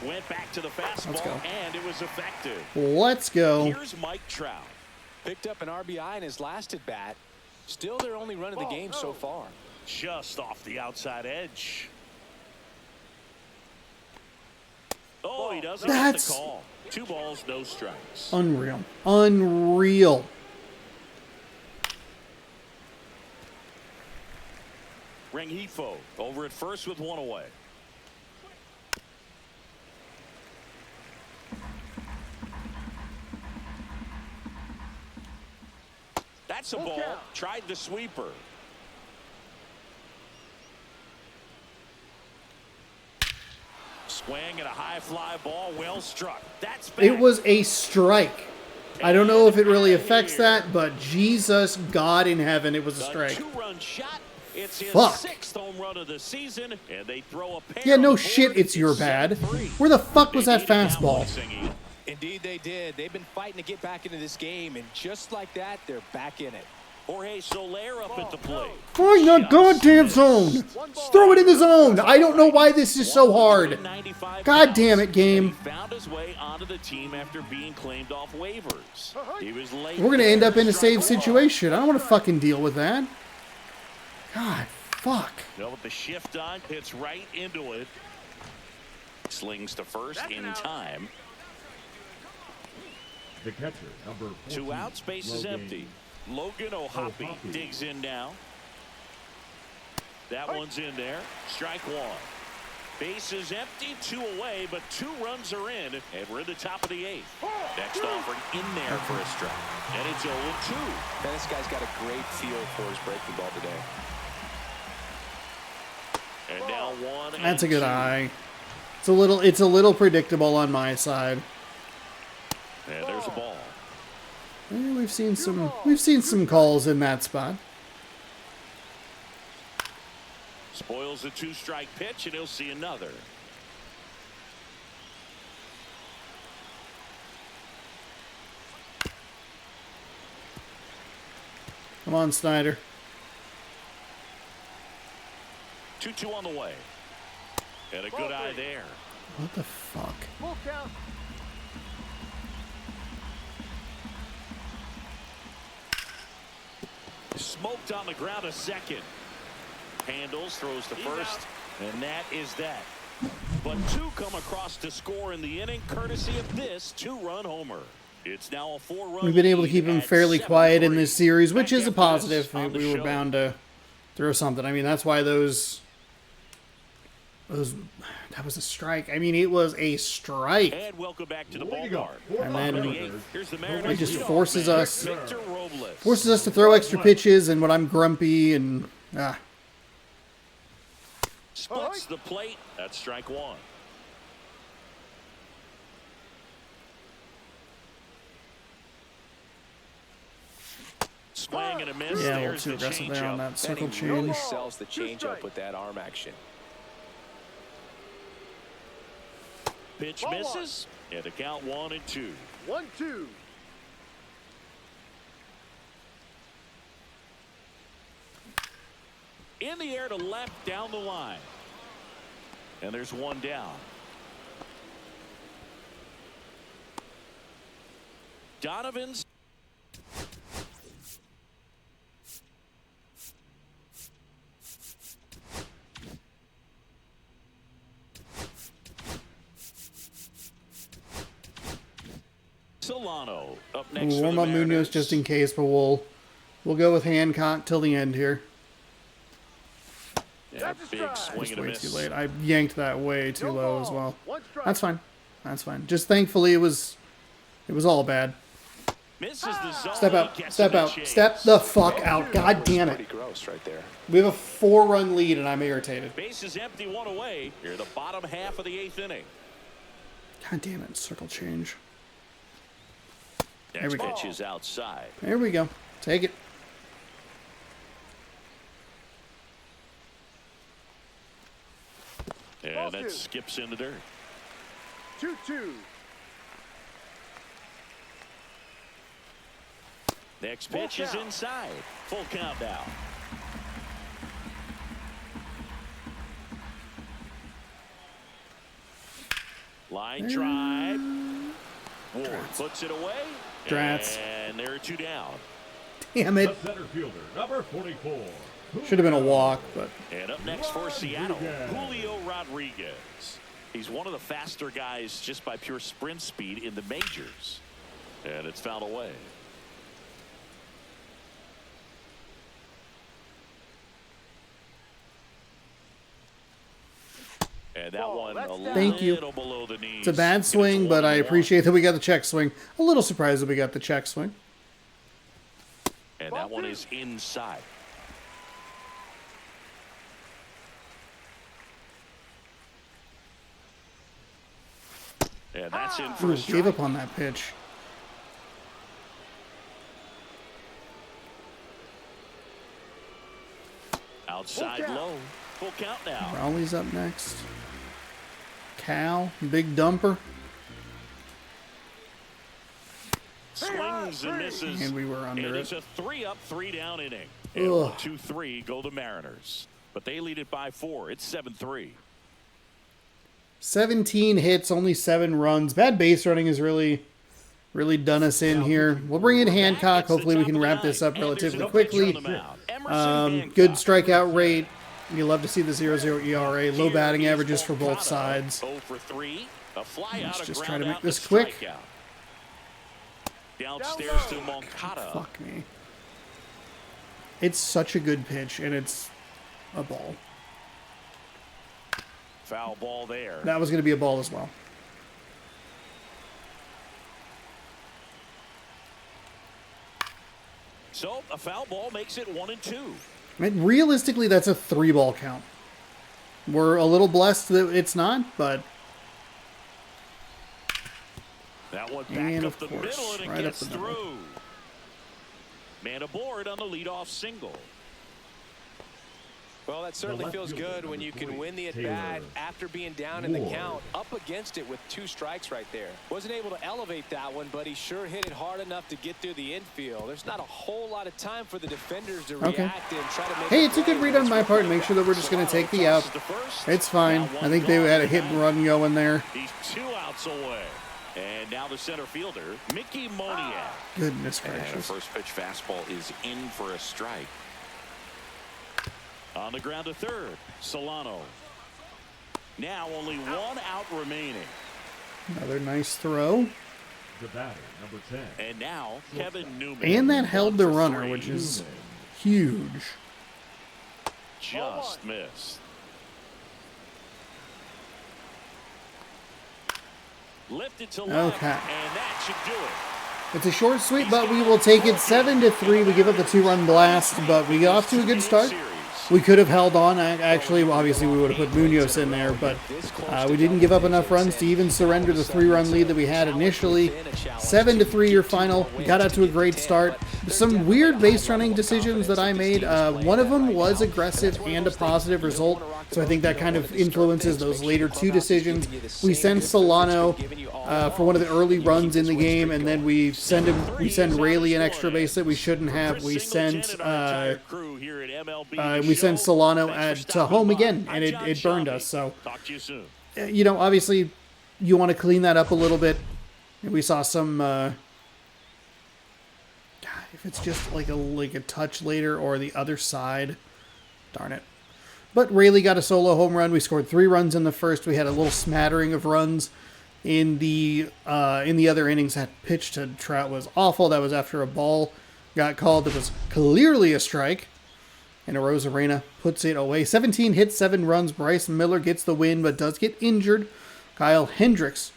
Went back to the fastball, go. and it was effective. Let's go. Here's Mike Trout. Picked up an RBI in his last at bat. Still their only run of the game so far. Just off the outside edge. Oh, he doesn't get That's- the call. 2 balls, no strikes. Unreal. Unreal. Rengifo over at first with 1 away. That's a ball. Tried the sweeper. Swing and a high fly ball, well struck. That's back. It was a strike. I don't know if it really affects that, but Jesus God in heaven, it was a strike. 2-run shot. It's his Fuck. 6th home run of the season, and they throw a pair Yeah, on no the shit, board. it's your bad. Where the fuck was They that beat it down fastball? one singy. Indeed they did. They've been fighting to get back into this game, and just like that, they're back in it. Jorge Soler up at the plate. Find the goddamn zone. Just throw it in the zone. I don't know why this is so hard. 195 God damn it, pounds, game. and he found his way onto the team after being claimed off waivers. He was late. We're gonna end up in a save Strike one. situation. I don't want to fucking deal with that. God, fuck. Well, with the shift on, hits right into it. Slings to first in time. The catcher, number 14, 2 outs, base is Logan. empty. Logan O'Hoppe O'Hoppe. digs in now. That one's in there. Strike 1. Base is empty, 2 away, but 2 runs are in, and we're in the top of the 8th. Next offering in there for a strike. And it's 0-2. Man, this guy's got a great feel for his breaking ball today. And now 1 That's a and good 2. eye. It's a little predictable on my side. And there's a ball. We've seen some calls in that spot. Spoils the 2-strike pitch, and he'll see another. Come on, Snyder. 2-2 on the way. And a good eye there. What the fuck? Full count. Smoked on the ground a second. Handles, throws to first, and that is that. But 2 come across to score in the inning, courtesy of this 2-run homer. It's now a 4-run. We've been able to keep him fairly quiet in this series, which is a Back positive. after this on the We were show. bound to throw something. I mean, that's why those that was a strike. I mean, it was a strike. And welcome back to the Way to go. ballpark. And then Here's the it Mariners. just leadoff forces man, us Victor Robles. to throw extra pitches, and when I'm grumpy and Splits the plate. That's strike 1. Swing and a miss. yeah, a little There's too the aggressive there on changeup. that circle And he really change. sells the changeup with that arm action. Pitch Ball misses. And the count 1-2. 1-2. In the air to left down the line. And there's 1 down. Donovan's Solano up We'll next for warm the up Munoz Mariners. just in case, but we'll go with Hancock till the end here. Yeah, That's a big strike. swing Just and a way miss. too late. I yanked that way too No low ball. as well. One strike. That's fine. That's fine. Just thankfully it was all bad. Misses the zone. Step He out. gets Step in the out. chase. Step the fuck out. God damn Pretty it. gross right there. We have a 4-run lead and I'm irritated. Base is empty, one away. Here, the bottom half of the 8th inning. God damn it. Circle change. Next we go. pitch is outside. There we go. Take it. And that skips in the dirt. 2-2. Next pitch is inside. Full count now. Line drive. Ward puts it away. Drats. And there are 2 down. Damn it. The center fielder, number 44. Should have been a walk, but And up next for Seattle, Julio Rodriguez. He's one of the faster guys just by pure sprint speed in the majors. And it's fouled away. And that one a Thank you. little below the knees. it's a bad swing, but I appreciate that we got the check swing. A little surprised that we got the check swing. And that one is inside. And that's in for Ooh, a gave strike. up on that pitch. Outside low. Full count now. Rowley's up next. Cal, big dumper. Swings and misses. And we were under And it. it's a 3-up, 3-down inning. And Ugh. 1-2-3 go the Mariners. But they lead it by 4. It's 7-3. 17 hits, only 7 runs. Bad base running has really done us in here. We'll bring in Hancock. Hopefully we can wrap this up relatively quickly. Good strikeout rate. You love to see the 0-0 ERA. Low batting averages for both sides. 0 for 3. A fly Let's out, a just try ground to make out, this a quick. strikeout. Downstairs to Moncada. Fuck me. It's such a good pitch, and it's a ball. Foul ball there. That was going to be a ball as well. So a foul ball makes it 1-2. And realistically, that's a 3-ball count. We're a little blessed that it's not, but That one back And up of the course, middle and it right up gets the middle. through. Man aboard on the leadoff single. Well, that certainly left feels fielder, good number when you can 40, win the at-bat Taylor after being down in the Ward. count, up against it with 2 strikes right there. Wasn't able to elevate that one, but he sure hit it hard enough to get through the infield. There's not a whole lot of time for the defenders to Okay. react and try to make hey, it's a good read on my part. Make sure that we're just going to take the out. It's fine. I think they had a hit and run going there. He's 2 outs away. And now the center fielder, Mickey Moniak. Goodness And the gracious. first pitch fastball is in for a strike. On the ground to third, Solano. Now only 1 out remaining. Another nice throw. The batter, number 10. And now Kevin Newman. And that held the 1 for runner, 3. which is huge. Just missed. Lifted to left, Okay. and that should do it. It's a short sweep, but we will take it 7-3. We give up the 2-run blast, but we got off to a good start. We could have held on. Actually, obviously, we would have put Munoz in there, but we didn't give up enough runs to even surrender the 3-run lead that we had initially. 7-3 your final. We got out to a great start. Some weird base running decisions that I made. One of them was aggressive and a positive result, so I think that kind of influences those later 2 decisions. We send Solano for one of the early runs in the game, and then we send Rayleigh an extra base that we shouldn't have. We sent Solano to home again, and it burned us. So, you know, obviously, you want to clean that up a little bit. We saw some. God, if it's just like a touch later or the other side, darn it. But Rayleigh got a solo home run. We scored 3 runs in the first. We had a little smattering of runs in the other innings. That pitch to Trout was awful. That was after a ball got called that was clearly a strike. And Arozarena puts it away. 17 hits, 7 runs. Bryce Miller gets the win, but does get injured. Kyle Hendricks.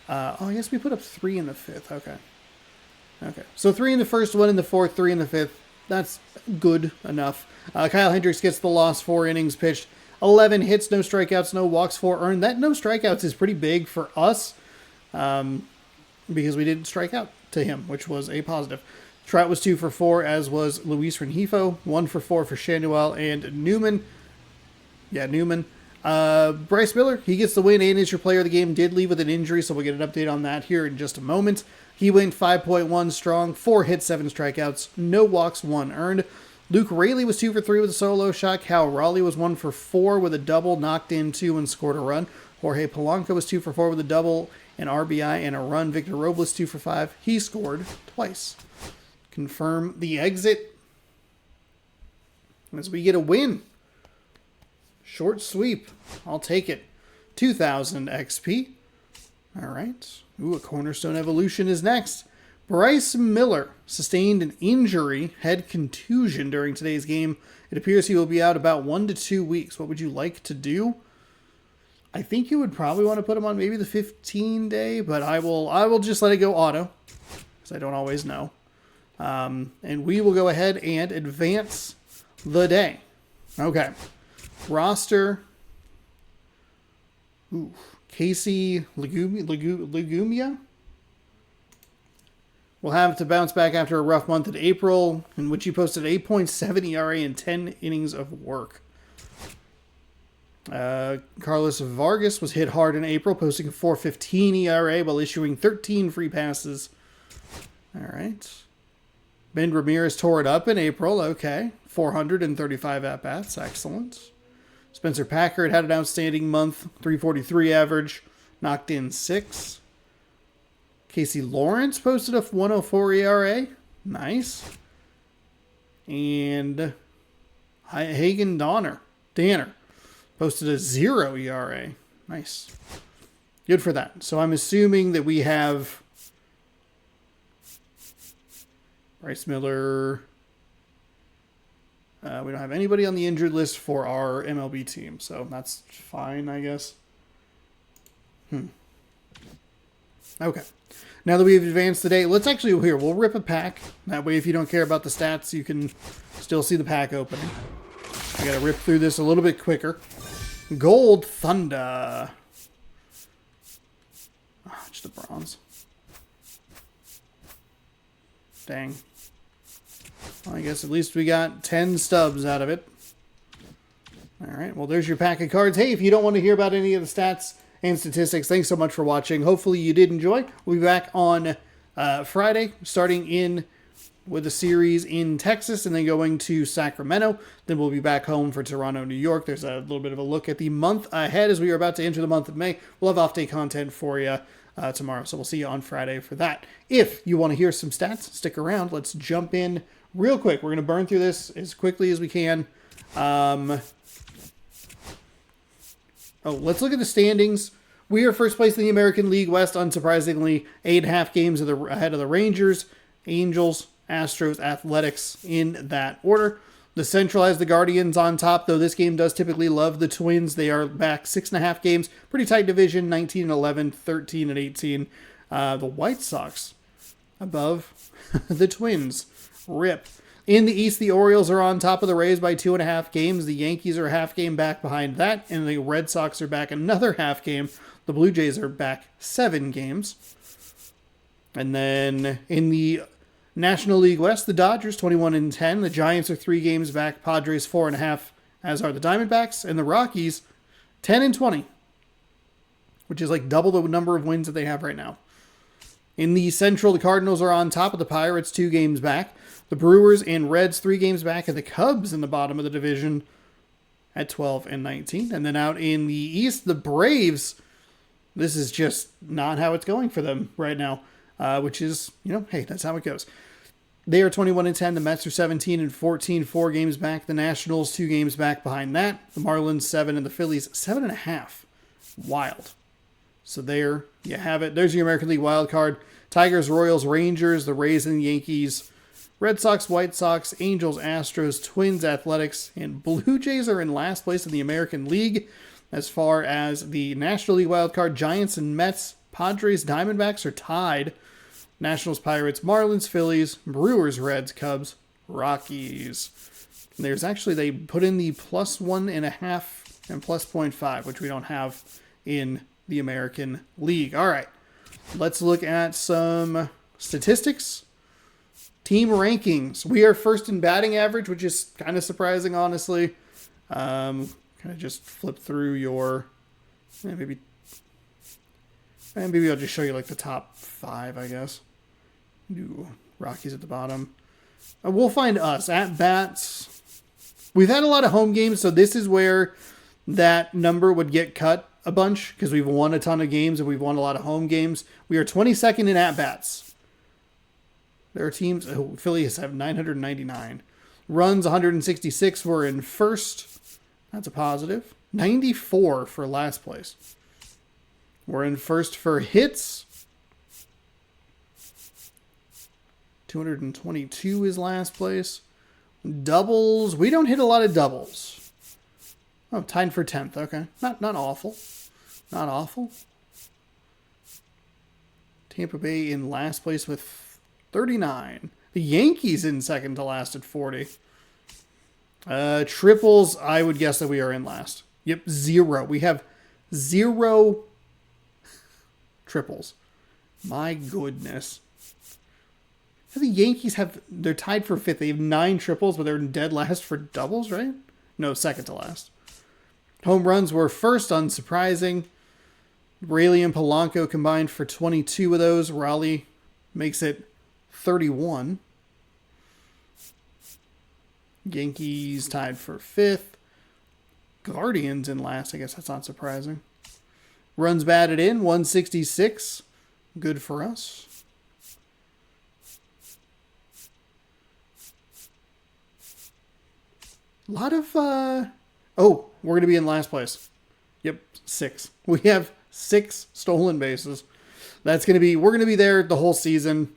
I guess we put up 3 in the 5th. Okay. So 3 in the first, 1 in the 4th, 3 in the 5th. That's good enough. Kyle Hendricks gets the loss, 4 innings pitched. 11 hits, no strikeouts, no walks, 4 earned. That no strikeouts is pretty big for us because we didn't strike out to him, which was a positive. Trout was 2 for 4, as was Luis Rengifo. 1 for 4 for Shanuel and Newman. Yeah, Newman. Bryce Miller, he gets the win and is your player of the game. Did leave with an injury, so we'll get an update on that here in just a moment. He went 5.1 strong, 4 hits, 7 strikeouts, no walks, 1 earned. Luke Raley was 2 for 3 with a solo shot. Cal Raleigh was 1 for 4 with a double, knocked in 2 and scored a run. Jorge Polanco was 2 for 4 with a double, an RBI, and a run. Victor Robles 2 for 5. He scored twice. Confirm the exit as we get a win. Short sweep. I'll take it. 2,000 XP. All right. Ooh, a Cornerstone Evolution is next. Bryce Miller sustained an injury, head contusion during today's game. It appears he will be out about 1 to 2 weeks. What would you like to do? I think you would probably want to put him on maybe the 15-day, but I will just let it go auto because I don't always know. And we will go ahead and advance the day. Okay. Roster. Ooh. Casey Legumia. We'll have to bounce back after a rough month in April, in which he posted 8.7 ERA in 10 innings of work. Carlos Vargas was hit hard in April, posting a 4.15 ERA while issuing 13 free passes. All right. Ben Ramirez tore it up in April. Okay. 435 at-bats. Excellent. Spencer Packard had an outstanding month. 343 average. Knocked in 6. Casey Lawrence posted a 104 ERA. Nice. And Hagen Danner posted a 0 ERA. Nice. Good for that. So I'm assuming that we have Bryce Miller. We don't have anybody on the injured list for our MLB team, so that's fine, I guess. Okay. Now that we've advanced today, let's actually, we'll rip a pack. That way, if you don't care about the stats, you can still see the pack opening. I gotta rip through this a little bit quicker. Gold Thunder. Oh, just a bronze. Dang. Well, I guess at least we got 10 stubs out of it. All right, well, there's your pack of cards. Hey, if you don't want to hear about any of the stats and statistics, thanks so much for watching. Hopefully you did enjoy. We'll be back on Friday, starting in with a series in Texas and then going to Sacramento. Then we'll be back home for Toronto, New York. There's a little bit of a look at the month ahead as we are about to enter the month of May. We'll have off-day content for you tomorrow, so we'll see you on Friday for that. If you want to hear some stats, stick around. Let's jump in real quick. We're going to burn through this as quickly as we can. Let's look at the standings. We are first place in the American League West, unsurprisingly. 8.5 games ahead of the Rangers, Angels, Astros, Athletics in that order. The Central has the Guardians on top, though this game does typically love the Twins. They are back 6.5 games. Pretty tight division, 19-11, 13-18. The White Sox above the Twins. Rip. In the East, the Orioles are on top of the Rays by 2.5 games. The Yankees are a half game back behind that, and the Red Sox are back another half game. The Blue Jays are back 7 games. And then in the National League West, the Dodgers 21-10. The Giants are 3 games back. Padres 4.5, as are the Diamondbacks. And the Rockies 10-20, which is like double the number of wins that they have right now. In the Central, the Cardinals are on top of the Pirates, 2 games back. The Brewers and Reds 3 games back, and the Cubs in the bottom of the division at 12-19. And then out in the East, the Braves. This is just not how it's going for them right now, which is, hey, that's how it goes. They are 21-10. The Mets are 17-14, 4 games back. The Nationals 2 games back behind that. The Marlins 7 and the Phillies 7.5. Wild. So there you have it. There's your American League wild card. Tigers, Royals, Rangers, the Rays and Yankees, Red Sox, White Sox, Angels, Astros, Twins, Athletics, and Blue Jays are in last place in the American League. As far as the National League wild card, Giants and Mets, Padres, Diamondbacks are tied. Nationals, Pirates, Marlins, Phillies, Brewers, Reds, Cubs, Rockies. There's actually, they put in the +1.5 and +0.5, which we don't have in the American League. All right, let's look at some statistics. Team rankings. We are first in batting average, which is kind of surprising, honestly. Kind of just flip through your, maybe I'll just show you like the top 5, I guess. Ooh, Rockies at the bottom. We'll find us at bats. We've had a lot of home games, so this is where that number would get cut a bunch because we've won a ton of games and we've won a lot of home games. We are 22nd in at bats. There are teams. Oh, Phillies have 999 runs, 166. We're in first. That's a positive. 94 for last place. We're in first for hits. 222 is last place. Doubles. We don't hit a lot of doubles. Oh, tied for 10th. Okay. Not awful. Not awful. Tampa Bay in last place with 39. The Yankees in second to last at 40. Triples, I would guess that we are in last. Yep, 0. We have 0 triples. My goodness. The Yankees they're tied for 5th. They have 9 triples, but they're dead last for doubles, right? No, second to last. Home runs were first, unsurprising. Raleigh and Polanco combined for 22 of those. Raleigh makes it 31. Yankees tied for 5th. Guardians in last. I guess that's not surprising. Runs batted in, 166. Good for us. A lot of, oh, we're going to be in last place. Yep, 6. We have 6 stolen bases. We're going to be there the whole season.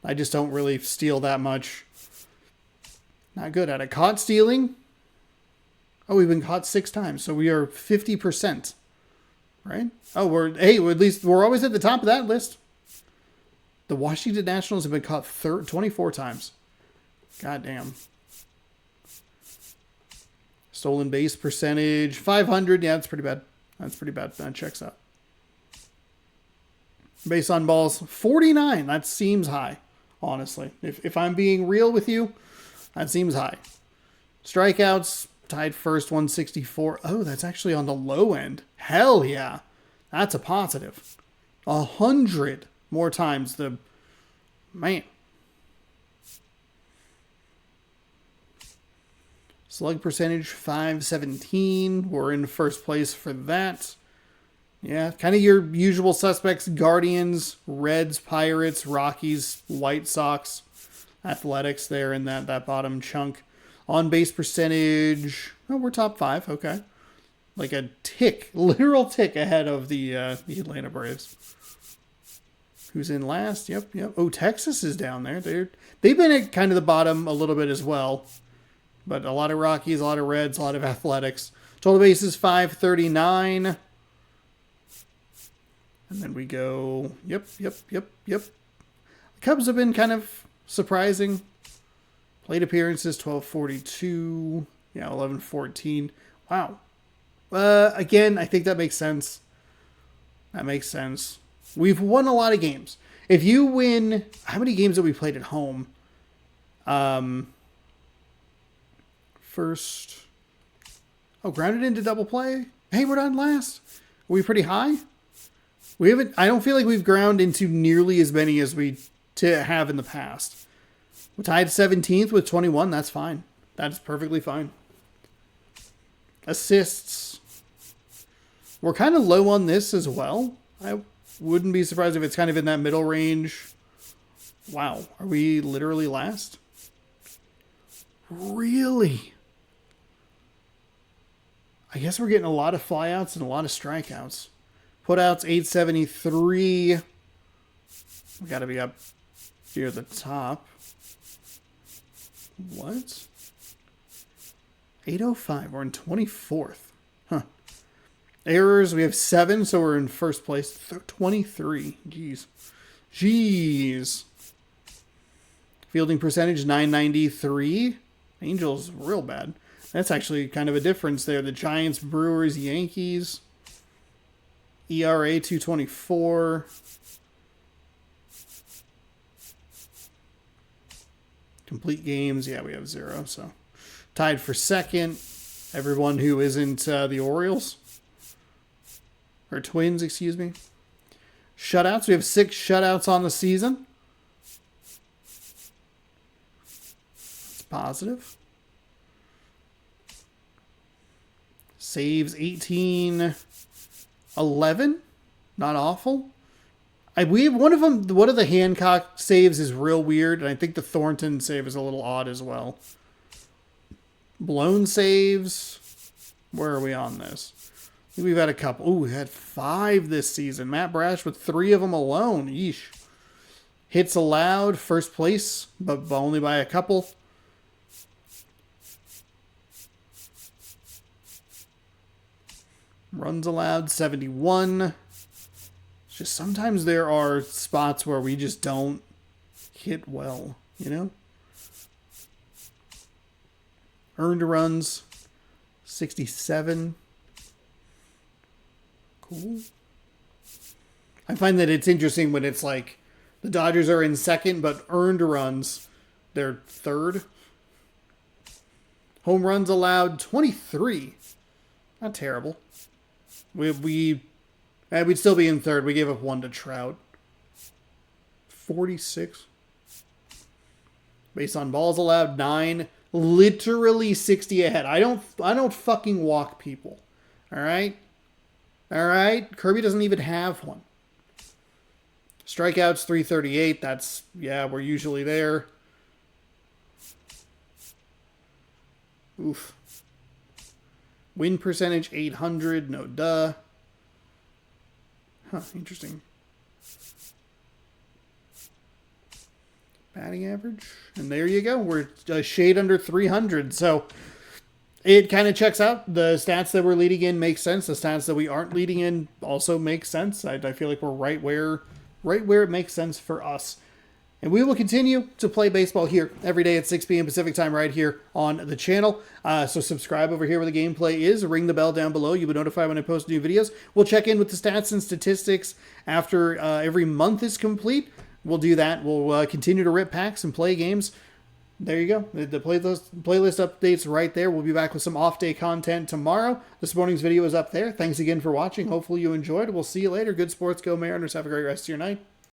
I just don't really steal that much. Not good at it. Caught stealing. Oh, we've been caught 6 times, so we are 50%. Right? Oh, at least we're always at the top of that list. The Washington Nationals have been caught 24 times. God damn. Stolen base percentage, 500. Yeah, that's pretty bad. That's pretty bad. That checks out. Base on balls, 49. That seems high, honestly. If I'm being real with you, that seems high. Strikeouts, tied first, 164. Oh, that's actually on the low end. Hell yeah. That's a positive. 100 more times the... Man. Slug percentage, 517. We're in first place for that. Yeah, kind of your usual suspects. Guardians, Reds, Pirates, Rockies, White Sox, Athletics there in that bottom chunk. On base percentage, oh, we're top 5. Okay. Like a tick, literal tick ahead of the Atlanta Braves. Who's in last? Yep. Oh, Texas is down there. They've been at kind of the bottom a little bit as well. But a lot of Rockies, a lot of Reds, a lot of Athletics. Total bases, 539. And then we go, yep. The Cubs have been kind of surprising. Plate appearances, 1242. Yeah, 1114. Wow. Again, I think that makes sense. We've won a lot of games. If you win, how many games have we played at home? First. Oh, grounded into double play. Hey, we're not last. Are we pretty high? We haven't. I don't feel like we've ground into nearly as many as we have in the past. We're tied 17th with 21. That's fine. That's perfectly fine. Assists. We're kind of low on this as well. I wouldn't be surprised if it's kind of in that middle range. Wow. Are we literally last? Really? I guess we're getting a lot of flyouts and a lot of strikeouts. Putouts 873. We got to be up here at the top. What? 805. We're in 24th. Huh. Errors, we have 7, so we're in first place. 23. Jeez. Jeez. Fielding percentage 993. Angels real bad. That's actually kind of a difference there. The Giants, Brewers, Yankees. ERA 224. Complete games, yeah, we have 0. So tied for second. Everyone who isn't the Orioles. Or Twins, excuse me. Shutouts, we have 6 shutouts on the season. That's positive. Saves 1811. Not awful. We have one of them. One of the Hancock saves is real weird, and I think the Thornton save is a little odd as well. Blown saves. Where are we on this? I think we've had a couple. Oh, we had 5 this season. Matt Brash with 3 of them alone. Yeesh. Hits allowed, first place, but only by a couple. Runs allowed, 71. It's just sometimes there are spots where we just don't hit well, you know? Earned runs, 67. Cool. I find that it's interesting when it's like the Dodgers are in second, but earned runs, they're third. Home runs allowed, 23. Not terrible. We'd still be in third. We gave up 1 to Trout. 46. Based on balls allowed, 9. Literally 60 ahead. I don't fucking walk people. All right? All right? Kirby doesn't even have one. Strikeouts, 338. That's, yeah, we're usually there. Oof. Win percentage, 800. No duh. Huh, interesting. Batting average. And there you go. We're a shade under 300. So it kind of checks out. The stats that we're leading in make sense. The stats that we aren't leading in also make sense. I feel like we're right where it makes sense for us. And we will continue to play baseball here every day at 6 p.m. Pacific time right here on the channel. So subscribe over here where the gameplay is. Ring the bell down below. You'll be notified when I post new videos. We'll check in with the stats and statistics after every month is complete. We'll do that. We'll continue to rip packs and play games. There you go. The playlist updates right there. We'll be back with some off-day content tomorrow. This morning's video is up there. Thanks again for watching. Hopefully you enjoyed. We'll see you later. Good sports. Go Mariners. Have a great rest of your night.